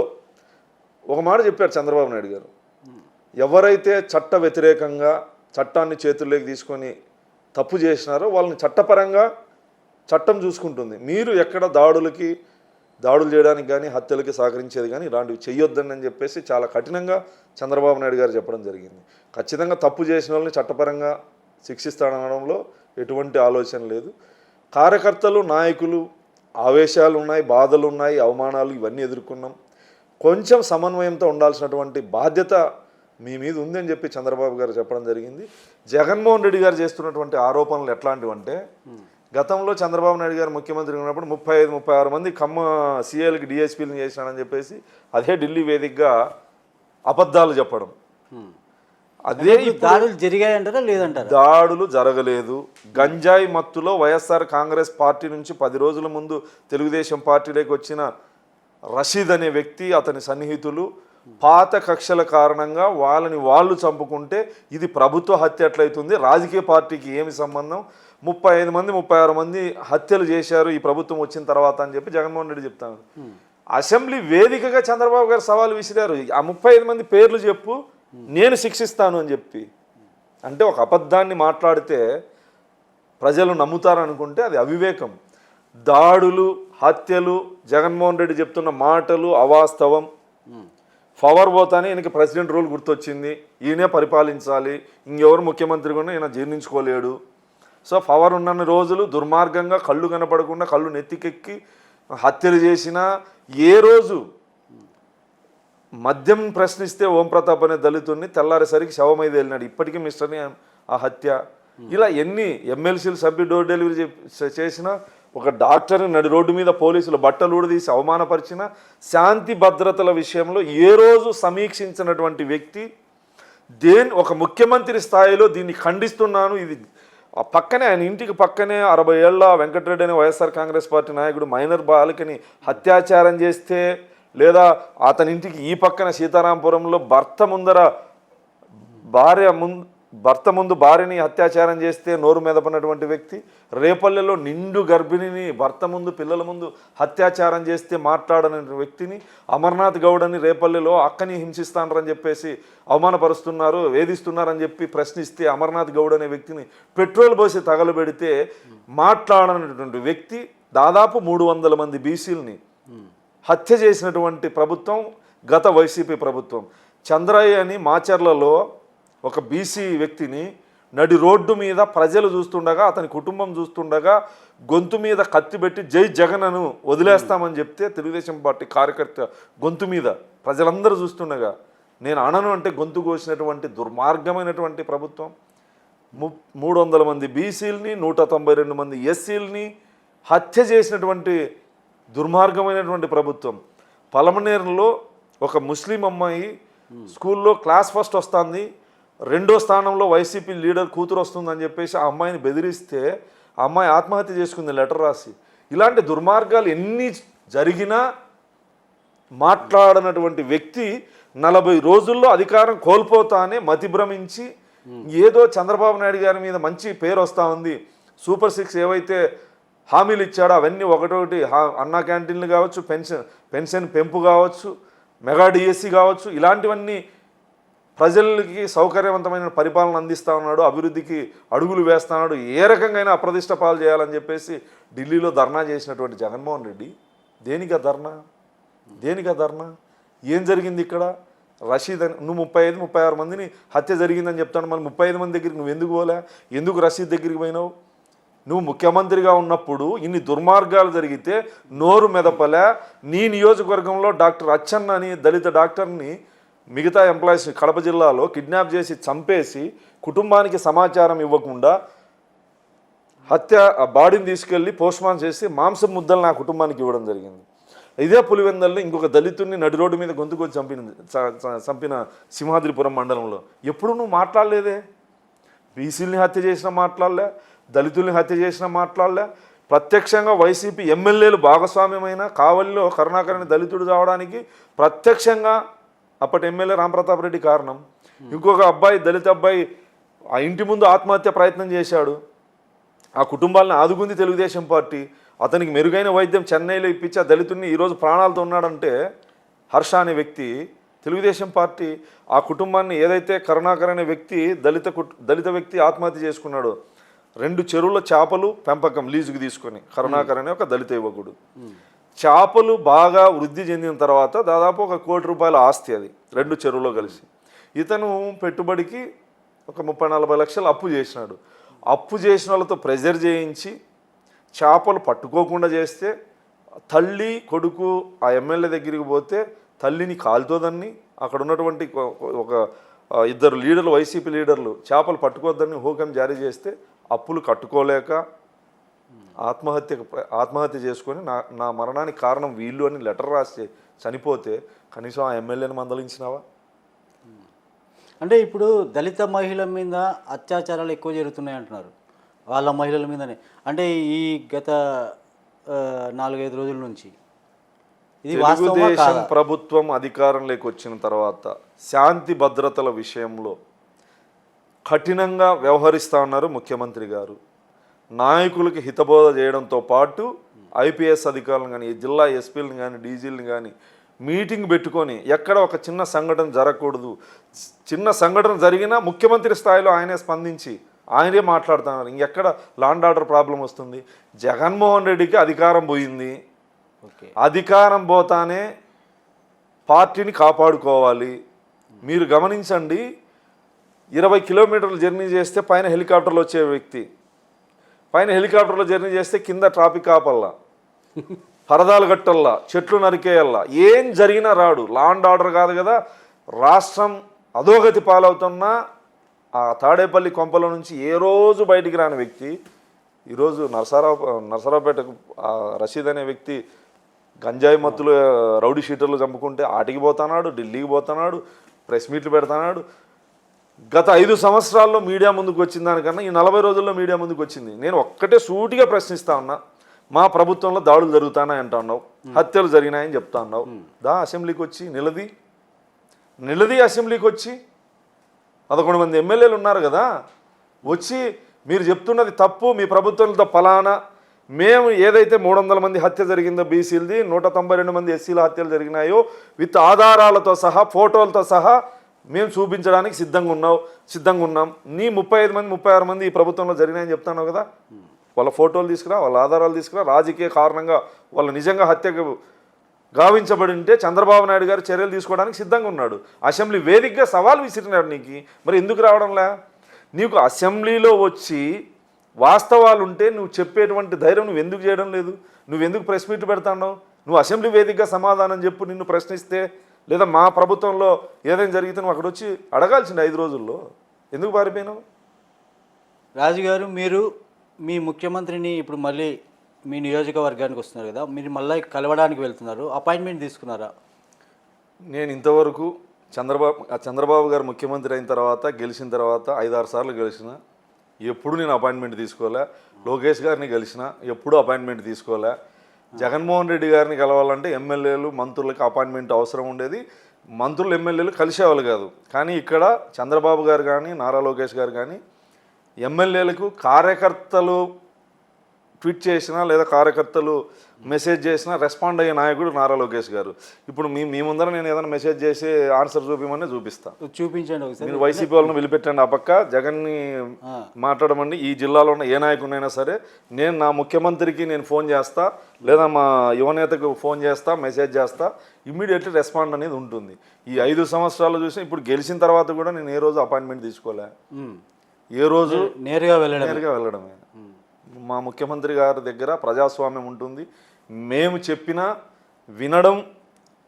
ఒక మాట చెప్పారు చంద్రబాబు నాయుడు గారు. ఎవరైతే చట్ట వ్యతిరేకంగా చట్టాన్ని చేతుల్లోకి తీసుకొని తప్పు చేసినారో వాళ్ళని చట్టపరంగా చట్టం చూసుకుంటుంది. మీరు ఎక్కడ దాడులు చేయడానికి కానీ హత్యలకి సహకరించేది కానీ ఇలాంటివి చెయ్యొద్దని అని చెప్పేసి చాలా కఠినంగా చంద్రబాబు నాయుడు గారు చెప్పడం జరిగింది. ఖచ్చితంగా తప్పు చేసిన వాళ్ళని చట్టపరంగా శిక్షిస్తాడనడంలో ఎటువంటి ఆలోచన లేదు. కార్యకర్తలు, నాయకులు ఆవేశాలు ఉన్నాయి, బాధలు ఉన్నాయి, అవమానాలు ఇవన్నీ ఎదుర్కొన్నాం. కొంచెం సమన్వయంతో ఉండాల్సినటువంటి బాధ్యత మీ మీద ఉందని చెప్పి చంద్రబాబు గారు చెప్పడం జరిగింది. జగన్మోహన్ రెడ్డి గారు చేస్తున్నటువంటి ఆరోపణలు ఎట్లాంటివంటే, గతంలో చంద్రబాబు నాయుడు గారు ముఖ్యమంత్రి ఉన్నప్పుడు 35-36 మంది ఖమ్మ సీఏలకి డిఎస్పీలను చేసినాడని చెప్పేసి అదే ఢిల్లీ వేదికగా అబద్ధాలు చెప్పడం. అదే దాడులు జరిగాయంటారా లేదంటారా? దాడులు జరగలేదు. గంజాయి మత్తులో వైఎస్ఆర్ కాంగ్రెస్ పార్టీ నుంచి 10 రోజుల ముందు తెలుగుదేశం పార్టీలోకి వచ్చిన రషీద్ అనే వ్యక్తి, అతని సన్నిహితులు పాత కక్షల కారణంగా వాళ్ళు చంపుకుంటే ఇది ప్రభుత్వ హత్య ఎట్లయితుంది, రాజకీయ పార్టీకి ఏమి సంబంధం, 35 మంది 36 మంది హత్యలు చేశారు ఈ ప్రభుత్వం వచ్చిన తర్వాత అని చెప్పి జగన్మోహన్ రెడ్డి చెప్తాను. అసెంబ్లీ వేదికగా చంద్రబాబు గారు సవాల్ విసిరారు, ఆ 35 మంది పేర్లు చెప్పు, నేను శిక్షిస్తాను అని చెప్పి. అంటే ఒక అబద్ధాన్ని మాట్లాడితే ప్రజలు నమ్ముతారనుకుంటే అది అవివేకం. దాడులు, హత్యలు, జగన్మోహన్ రెడ్డి చెప్తున్న మాటలు అవాస్తవం. పవర్ పోతానే ఈయనకి ప్రెసిడెంట్ రూల్ గుర్తొచ్చింది, ఈయనే పరిపాలించాలి, ఇంకెవరు ముఖ్యమంత్రి కూడా ఈయన జీర్ణించుకోలేడు. సో పవర్ ఉన్న రోజులు దుర్మార్గంగా కళ్ళు కనపడకుండా కళ్ళు నెత్తికెక్కి హత్యలు చేసినా, ఏ రోజు మద్యం ప్రశ్నిస్తే ఓం ప్రతాప్ అనే దళితుడిని తెల్లారేసరికి శవమైది వెళ్ళినాడు. ఇప్పటికీ మిస్టర్ని ఆ హత్య. ఇలా ఎన్ని ఎమ్మెల్సీలు సభ్యు డోర్ డెలివరీ చేసినా, ఒక డాక్టర్ని నడి రోడ్డు మీద పోలీసులు బట్టలు ఊడదీసి అవమానపరిచిన, శాంతి భద్రతల విషయంలో ఏ రోజు సమీక్షించినటువంటి వ్యక్తి ఒక ముఖ్యమంత్రి స్థాయిలో దీన్ని ఖండిస్తున్నాను. ఇది పక్కనే ఆయన ఇంటికి పక్కనే 60 ఏళ్ల వెంకటరెడ్డి అనే వైఎస్ఆర్ కాంగ్రెస్ పార్టీ నాయకుడు మైనర్ బాలికని అత్యాచారం చేస్తే, లేదా అతని ఇంటికి ఈ పక్కన సీతారాంపురంలో భర్త ముందు భార్యని అత్యాచారం చేస్తే నోరు మెదపనటువంటి వ్యక్తి, రేపల్లెలో నిండు గర్భిణిని భర్త ముందు పిల్లల ముందు అత్యాచారం చేస్తే మాట్లాడని వ్యక్తిని, అమర్నాథ్ గౌడని రేపల్లెలో అక్కని హింసిస్తానని చెప్పేసి అవమానపరుస్తున్నారు, వేధిస్తున్నారని చెప్పి ప్రశ్నిస్తే అమర్నాథ్ గౌడ్ అనే వ్యక్తిని పెట్రోల్ పోసి తగలబెడితే మాట్లాడనటువంటి వ్యక్తి, దాదాపు 300 మంది బీసీలని హత్య చేసినటువంటి ప్రభుత్వం గత వైసీపీ ప్రభుత్వం. చంద్రయ్య అని మాచర్లలో ఒక బీసీ వ్యక్తిని నడి రోడ్డు మీద ప్రజలు చూస్తుండగా, అతని కుటుంబం చూస్తుండగా గొంతు మీద కత్తి పెట్టి జై జగన్ను వదిలేస్తామని చెప్తే తెలుగుదేశం పార్టీ కార్యకర్త గొంతు మీద ప్రజలందరూ చూస్తుండగా నేను అనను అంటే గొంతు కోసినటువంటి దుర్మార్గమైనటువంటి ప్రభుత్వం. 300 మంది బీసీలని 192 మంది ఎస్సీలని హత్య చేసినటువంటి దుర్మార్గమైనటువంటి ప్రభుత్వం. పలమనేరులో ఒక ముస్లిం అమ్మాయి స్కూల్లో క్లాస్ ఫస్ట్ వస్తుంది, 2వ స్థానంలో వైసీపీ లీడర్ కూతురు వస్తుందని చెప్పేసి ఆ అమ్మాయిని బెదిరిస్తే ఆ అమ్మాయి ఆత్మహత్య చేసుకుంది లెటర్ రాసి. ఇలాంటి దుర్మార్గాలు ఎన్ని జరిగినా మాట్లాడనటువంటి వ్యక్తి 40 రోజుల్లో అధికారం కోల్పోతానే మతిభ్రమించి ఏదో చంద్రబాబు నాయుడు గారి మీద మంచి పేరు వస్తూ ఉంది, సూపర్ 6 ఏవైతే హామీలు ఇచ్చాడో అవన్నీ ఒకటొకటి, అన్నా క్యాంటీన్లు కావచ్చు, పెన్షన్ పెంపు కావచ్చు, మెగా డిఎస్సి కావచ్చు, ఇలాంటివన్నీ ప్రజలకి సౌకర్యవంతమైన పరిపాలన అందిస్తూ ఉన్నాడు, అభివృద్ధికి అడుగులు వేస్తున్నాడు, ఏ రకంగా అప్రదిష్ట పాలు చేయాలని చెప్పేసి ఢిల్లీలో ధర్నా చేసినటువంటి జగన్మోహన్ రెడ్డి దేనికా ధర్నా? ఏం జరిగింది ఇక్కడ? రషీద్ అని నువ్వు 35-36 మందిని హత్య జరిగిందని చెప్తాను, మరి 35 మంది దగ్గరికి నువ్వు ఎందుకు పోలే? ఎందుకు రషీద్ దగ్గరికి పోయినావు? నువ్వు ముఖ్యమంత్రిగా ఉన్నప్పుడు ఇన్ని దుర్మార్గాలు జరిగితే నోరు మెదపలే. నీ నియోజకవర్గంలో డాక్టర్ అచ్చన్న అని దళిత డాక్టర్ని మిగతా ఎంప్లాయీస్ కడప జిల్లాలో కిడ్నాప్ చేసి చంపేసి కుటుంబానికి సమాచారం ఇవ్వకుండా బాడీని తీసుకెళ్ళి పోస్ట్మార్టం చేసి మాంసం ముద్దలు నా కుటుంబానికి ఇవ్వడం జరిగింది. ఇదే పులివెందల్లో ఇంకొక దళితుడిని నడి రోడ్డు మీద గొంతుకొని చంపిన సింహాద్రిపురం మండలంలో ఎప్పుడు నువ్వు మాట్లాడలేదే? బీసీలని హత్య చేసినా మాట్లాడలే, దళితుల్ని హత్య చేసినా మాట్లాడలే. ప్రత్యక్షంగా వైసీపీ ఎమ్మెల్యేలు భాగస్వామ్యమైన కావలిలో కరుణాకర్ అనే దళితుడు రావడానికి ప్రత్యక్షంగా అప్పటి ఎమ్మెల్యే రాంప్రతాప్ రెడ్డి కారణం. ఇంకొక అబ్బాయి దళిత అబ్బాయి ఆ ఇంటి ముందు ఆత్మహత్య ప్రయత్నం చేశాడు, ఆ కుటుంబాలను ఆదుకుంది తెలుగుదేశం పార్టీ. అతనికి మెరుగైన వైద్యం చెన్నైలో ఇప్పించి ఆ దళితుడిని ఈరోజు ప్రాణాలతో ఉన్నాడంటే హర్ష అనే వ్యక్తి తెలుగుదేశం పార్టీ. ఆ కుటుంబాన్ని ఏదైతే కరుణాకర్ అనే వ్యక్తి దళిత వ్యక్తి ఆత్మహత్య చేసుకున్నాడో, 2 చెరువుల చేపలు పెంపకం లీజుకు తీసుకొని కరుణాకర్ అనే ఒక దళిత యువకుడు, చేపలు బాగా వృద్ధి చెందిన తర్వాత దాదాపు ₹1 కోటి ఆస్తి అది 2 చెరువులో కలిసి. ఇతను పెట్టుబడికి ఒక 30-40 లక్షలు అప్పు చేసినాడు. అప్పు చేసిన వాళ్ళతో ప్రెజర్ చేయించి చేపలు పట్టుకోకుండా చేస్తే తల్లి కొడుకు ఆ ఎమ్మెల్యే దగ్గరికి పోతే తల్లిని కాలుతోదని, అక్కడ ఉన్నటువంటి ఒక 2 లీడర్లు వైసీపీ లీడర్లు చేపలు పట్టుకోవద్దని హోకం జారీ చేస్తే అప్పులు కట్టుకోలేక ఆత్మహత్య చేసుకొని నా మరణానికి కారణం వీళ్ళు అని లెటర్ రాసి చనిపోతే కనీసం ఆ ఎమ్మెల్యేని మందలించినావా? అంటే ఇప్పుడు దళిత మహిళల మీద అత్యాచారాలు ఎక్కువ జరుగుతున్నాయి అంటున్నారు, వాళ్ళ మహిళల మీదనే. అంటే ఈ గత 4-5 రోజుల నుంచి ఇది తెలుగుదేశం ప్రభుత్వం అధికారంలోకి వచ్చిన తర్వాత శాంతి భద్రతల విషయంలో కఠినంగా వ్యవహరిస్తూ ఉన్నారు ముఖ్యమంత్రి గారు. నాయకులకి హితబోధ చేయడంతో పాటు ఐపీఎస్ అధికారులను కానీ, జిల్లా ఎస్పీలను కానీ, డీజీలను కానీ మీటింగ్ పెట్టుకొని ఎక్కడ ఒక చిన్న సంఘటన జరగకూడదు, చిన్న సంఘటన జరిగినా ముఖ్యమంత్రి స్థాయిలో ఆయనే స్పందించి ఆయనే మాట్లాడుతున్నారు. ఇంకెక్కడ లాండ్ ఆర్డర్ ప్రాబ్లం వస్తుంది? జగన్మోహన్ రెడ్డికి అధికారం పోయింది, అధికారం పోతానే పార్టీని కాపాడుకోవాలి. మీరు గమనించండి, 20 కిలోమీటర్లు జర్నీ చేస్తే పైన హెలికాప్టర్లో వచ్చే వ్యక్తి, పైన హెలికాప్టర్లో జర్నీ చేస్తే కింద ట్రాఫిక్ ఆపల్లా, పరదాలు కట్టల్లా, చెట్లు నరికేయల్లా, ఏం జరిగినా రాడు. లా అండ్ ఆర్డర్ కాదు కదా, రాష్ట్రం అధోగతి పాలవుతున్నా ఆ తాడేపల్లి కొంపల నుంచి ఏ రోజు బయటికి రాని వ్యక్తి ఈరోజు నరసరావుపేటకు రషీద్ అనే వ్యక్తి గంజాయి మత్తులు రౌడీ షీటర్లు చంపుకుంటే ఆటికి పోతున్నాడు, ఢిల్లీకి పోతున్నాడు, ప్రెస్ మీట్లు పెడుతున్నాడు. గత 5 సంవత్సరాల్లో మీడియా ముందుకు వచ్చిన దానికన్నా ఈ 40 రోజుల్లో మీడియా ముందుకు వచ్చింది. నేను ఒక్కటే సూటిగా ప్రశ్నిస్తా ఉన్నా, మా ప్రభుత్వంలో దాడులు జరుగుతాయని అంటున్నావు, హత్యలు జరిగినాయని చెప్తా ఉన్నావు. అసెంబ్లీకి వచ్చి నిలది అసెంబ్లీకి వచ్చి 11 మంది ఎమ్మెల్యేలు ఉన్నారు కదా, వచ్చి మీరు చెప్తున్నది తప్పు, మీ ప్రభుత్వంతో ఫలానా మేము ఏదైతే 300 మంది హత్య జరిగిందో బీసీలది, 192 మంది ఎస్సీల హత్యలు జరిగినాయో విత్ ఆధారాలతో సహా ఫోటోలతో సహా మేము చూపించడానికి సిద్ధంగా ఉన్నాం. నీ 35 మంది 36 మంది ఈ ప్రభుత్వంలో జరిగినాయని చెప్తాను కదా, వాళ్ళ ఫోటోలు తీసుకురా, వాళ్ళ ఆధారాలు తీసుకురా. రాజకీయ కారణంగా వాళ్ళు నిజంగా హత్యకు గావించబడి ఉంటే చంద్రబాబు నాయుడు గారు చర్యలు తీసుకోవడానికి సిద్ధంగా ఉన్నాడు. అసెంబ్లీ వేదికగా సవాల్ విసిరినాడు నీకు. మరి ఎందుకు రావడంలే? నీకు అసెంబ్లీలో వచ్చి వాస్తవాలు ఉంటే నువ్వు చెప్పేటువంటి ధైర్యం నువ్వు ఎందుకు చేయడం లేదు? నువ్వెందుకు ప్రెస్ మీట్ పెడతావు? నువ్వు అసెంబ్లీ వేదికగా సమాధానం చెప్పు. నిన్ను ప్రశ్నిస్తే లేదా మా ప్రభుత్వంలో ఏదైనా జరిగితే నువ్వు అక్కడ వచ్చి అడగాల్సింది 5 రోజుల్లో. ఎందుకు పారిపోయినావు? రాజుగారు, మీరు మీ ముఖ్యమంత్రిని ఇప్పుడు మళ్ళీ మీ నియోజకవర్గానికి వస్తున్నారు కదా, మీరు మళ్ళీ కలవడానికి వెళ్తున్నారు, అపాయింట్మెంట్ తీసుకున్నారా? నేను ఇంతవరకు చంద్రబాబు గారు ముఖ్యమంత్రి అయిన తర్వాత గెలిచిన తర్వాత 5-6 సార్లు గెలిచిన, ఎప్పుడు నేను అపాయింట్మెంట్ తీసుకోలే. లోకేష్ గారిని గెలిచిన, ఎప్పుడు అపాయింట్మెంట్ తీసుకోలే. జగన్మోహన్ రెడ్డి గారిని కలవాలంటే ఎమ్మెల్యేలు మంత్రులకి అపాయింట్మెంట్ అవసరం ఉండేది. మంత్రులు ఎమ్మెల్యేలు కలిసేవాళ్ళు కాదు. కానీ ఇక్కడ చంద్రబాబు గారు కానీ నారా లోకేష్ గారు కానీ ఎమ్మెల్యేలకు కార్యకర్తలు ట్వీట్ చేసినా లేదా కార్యకర్తలు మెసేజ్ చేసినా రెస్పాండ్ అయ్యే నాయకుడు నారా లోకేష్ గారు. ఇప్పుడు మీ ముందర నేను ఏదైనా మెసేజ్ చేసి ఆన్సర్ చూపించమని చూపించండి ఒకసారి. మీరు వైసీపీ వాళ్ళని వదిలిపెట్టండి, ఆ పక్క జగన్ని మాట్లాడమండి. ఈ జిల్లాలో ఉన్న ఏ నాయకుడినైనా సరే నేను నా ముఖ్యమంత్రికి నేను ఫోన్ చేస్తా, లేదా మా యువనేతకు ఫోన్ చేస్తా, మెసేజ్ చేస్తా, ఇమ్మీడియట్లీ రెస్పాండ్ అనేది ఉంటుంది. ఈ 5 సంవత్సరాలు చూసి ఇప్పుడు గెలిచిన తర్వాత కూడా నేను ఏ రోజు అపాయింట్మెంట్ తీసుకోలే. ఏ రోజు నేరుగా వెళ్ళడమే. మా ముఖ్యమంత్రి గారి దగ్గర ప్రజాస్వామ్యం ఉంటుంది. మేము చెప్పినా వినడం,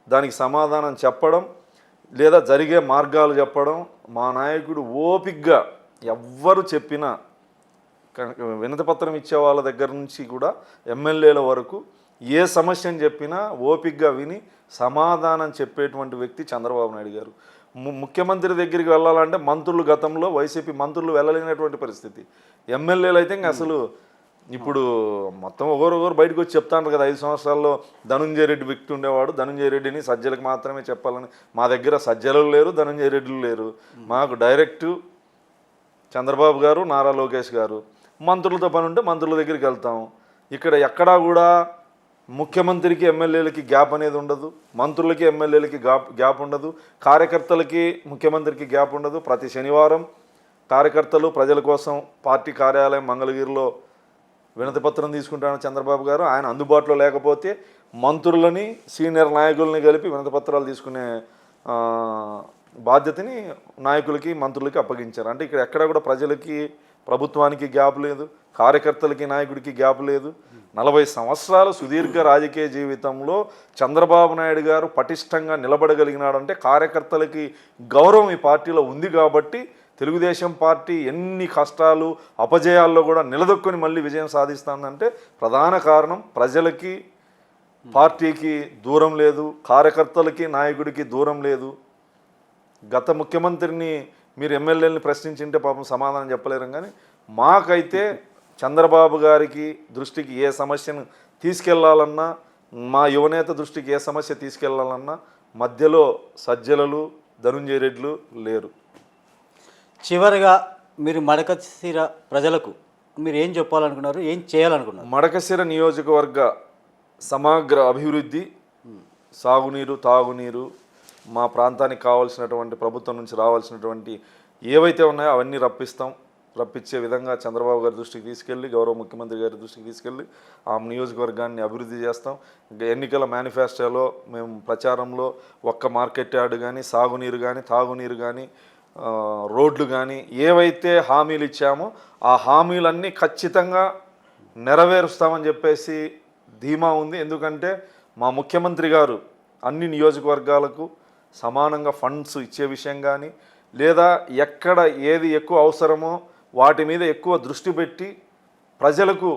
దానికి సమాధానం చెప్పడం, లేదా జరిగే మార్గాలు చెప్పడం. మా నాయకుడు ఓపిగ్గా ఎవ్వరు చెప్పినా వినతిపత్రం ఇచ్చే వాళ్ళ దగ్గర నుంచి కూడా ఎమ్మెల్యేల వరకు ఏ సమస్యను చెప్పినా ఓపిగ్గా విని సమాధానం చెప్పేటువంటి వ్యక్తి చంద్రబాబు నాయుడు గారు. ముఖ్యమంత్రి దగ్గరికి వెళ్ళాలంటే మంత్రులు, గతంలో వైసీపీ మంత్రులు వెళ్ళలేనటువంటి పరిస్థితి. ఎమ్మెల్యేలు అయితే ఇంకా అసలు ఇప్పుడు మొత్తం ఒకరు బయటకు వచ్చి చెప్తాను కదా, 5 సంవత్సరాల్లో ధనుంజయ రెడ్డి వ్యక్తి ఉండేవాడు, ధనుంజయ రెడ్డిని సజ్జలకు మాత్రమే చెప్పాలని. మా దగ్గర సజ్జలు లేరు, ధనుంజయ రెడ్డిలు లేరు. మాకు డైరెక్టు చంద్రబాబు గారు, నారా లోకేష్ గారు. మంత్రులతో పని ఉంటే మంత్రుల దగ్గరికి వెళ్తాం. ఇక్కడ ఎక్కడా కూడా ముఖ్యమంత్రికి ఎమ్మెల్యేలకి గ్యాప్ అనేది ఉండదు, మంత్రులకి ఎమ్మెల్యేలకి గ్యాప్ ఉండదు, కార్యకర్తలకి ముఖ్యమంత్రికి గ్యాప్ ఉండదు. ప్రతి శనివారం కార్యకర్తలు ప్రజల కోసం పార్టీ కార్యాలయం మంగళగిరిలో వినతిపత్రం తీసుకుంటాను చంద్రబాబు గారు. ఆయన అందుబాటులో లేకపోతే మంత్రులని, సీనియర్ నాయకులని కలిపి వినతిపత్రాలు తీసుకునే బాధ్యతని నాయకులకి, మంత్రులకి అప్పగించారు. అంటే ఇక్కడ ఎక్కడ కూడా ప్రజలకి, ప్రభుత్వానికి గ్యాప్ లేదు, కార్యకర్తలకి, నాయకుడికి గ్యాప్ లేదు. 40 సంవత్సరాల సుదీర్ఘ రాజకీయ జీవితంలో చంద్రబాబు నాయుడు గారు పటిష్టంగా నిలబడగలిగినాడంటే కార్యకర్తలకి గౌరవం ఈ పార్టీలో ఉంది కాబట్టి తెలుగుదేశం పార్టీ ఎన్ని కష్టాలు అపజయాల్లో కూడా నిలదొక్కుని మళ్ళీ విజయం సాధిస్తుందంటే ప్రధాన కారణం ప్రజలకి, పార్టీకి దూరం లేదు, కార్యకర్తలకి, నాయకుడికి దూరం లేదు. గత ముఖ్యమంత్రిని మీరు ఎమ్మెల్యేలని ప్రశ్నించింటే పాపం సమాధానం చెప్పలేరు. కానీ మాకైతే చంద్రబాబు గారికి దృష్టికి ఏ సమస్యను తీసుకెళ్లాలన్నా, మా యువనేత దృష్టికి ఏ సమస్య తీసుకెళ్లాలన్నా మధ్యలో సజ్జలలు, ధనుంజయ రెడ్డిలు లేరు. చివరిగా మీరు మడకశిర ప్రజలకు మీరు ఏం చెప్పాలనుకున్నారు, ఏం చేయాలనుకున్నారు? మడకశిర నియోజకవర్గ సమగ్ర అభివృద్ధి, సాగునీరు, తాగునీరు, మా ప్రాంతానికి కావాల్సినటువంటి ప్రభుత్వం నుంచి రావాల్సినటువంటి ఏవైతే ఉన్నాయో అవన్నీ రప్పించే విధంగా చంద్రబాబు గారి దృష్టికి తీసుకెళ్ళి, గౌరవ ముఖ్యమంత్రి గారి దృష్టికి తీసుకెళ్ళి ఆ నియోజకవర్గాన్ని అభివృద్ధి చేస్తాం. ఎన్నికల మేనిఫెస్టోలో మేము ప్రచారంలో ఒక్క మార్కెట్ యార్డు కానీ, సాగునీరు కానీ, తాగునీరు కానీ, రోడ్లు కానీ ఏవైతే హామీలు ఇచ్చామో ఆ హామీలన్నీ ఖచ్చితంగా నెరవేరుస్తామని చెప్పేసి ధీమా ఉంది. ఎందుకంటే మా ముఖ్యమంత్రి గారు అన్ని నియోజకవర్గాలకు సమానంగా ఫండ్స్ ఇచ్చే విషయం కానీ, లేదా ఎక్కడ ఏది ఎక్కువ అవసరమో వాటి మీద ఎక్కువ దృష్టి పెట్టి ప్రజలకు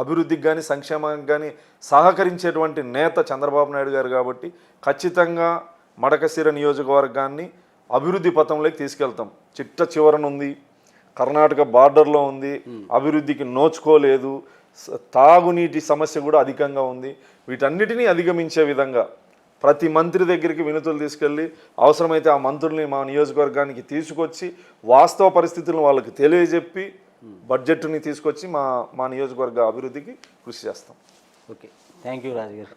అభివృద్ధికి కానీ సంక్షేమానికి కానీ సహకరించేటువంటి నేత చంద్రబాబు నాయుడు గారు కాబట్టి ఖచ్చితంగా మడకశిర నియోజకవర్గాన్ని అభివృద్ధి పథంలోకి తీసుకెళ్తాం. చిట్ట చివరనుంది, కర్ణాటక బార్డర్లో ఉంది, అభివృద్ధికి నోచుకోలేదు, తాగునీటి సమస్య కూడా అధికంగా ఉంది. వీటన్నిటినీ అధిగమించే విధంగా ప్రతి మంత్రి దగ్గరికి వినతులు తీసుకెళ్ళి అవసరమైతే ఆ మంత్రుల్ని మా నియోజకవర్గానికి తీసుకొచ్చి వాస్తవ పరిస్థితులను వాళ్ళకి తెలియజెప్పి బడ్జెట్ని తీసుకొచ్చి మా నియోజకవర్గ అభివృద్ధికి కృషి చేస్తాం. ఓకే, థ్యాంక్ యూ రాజు గారు.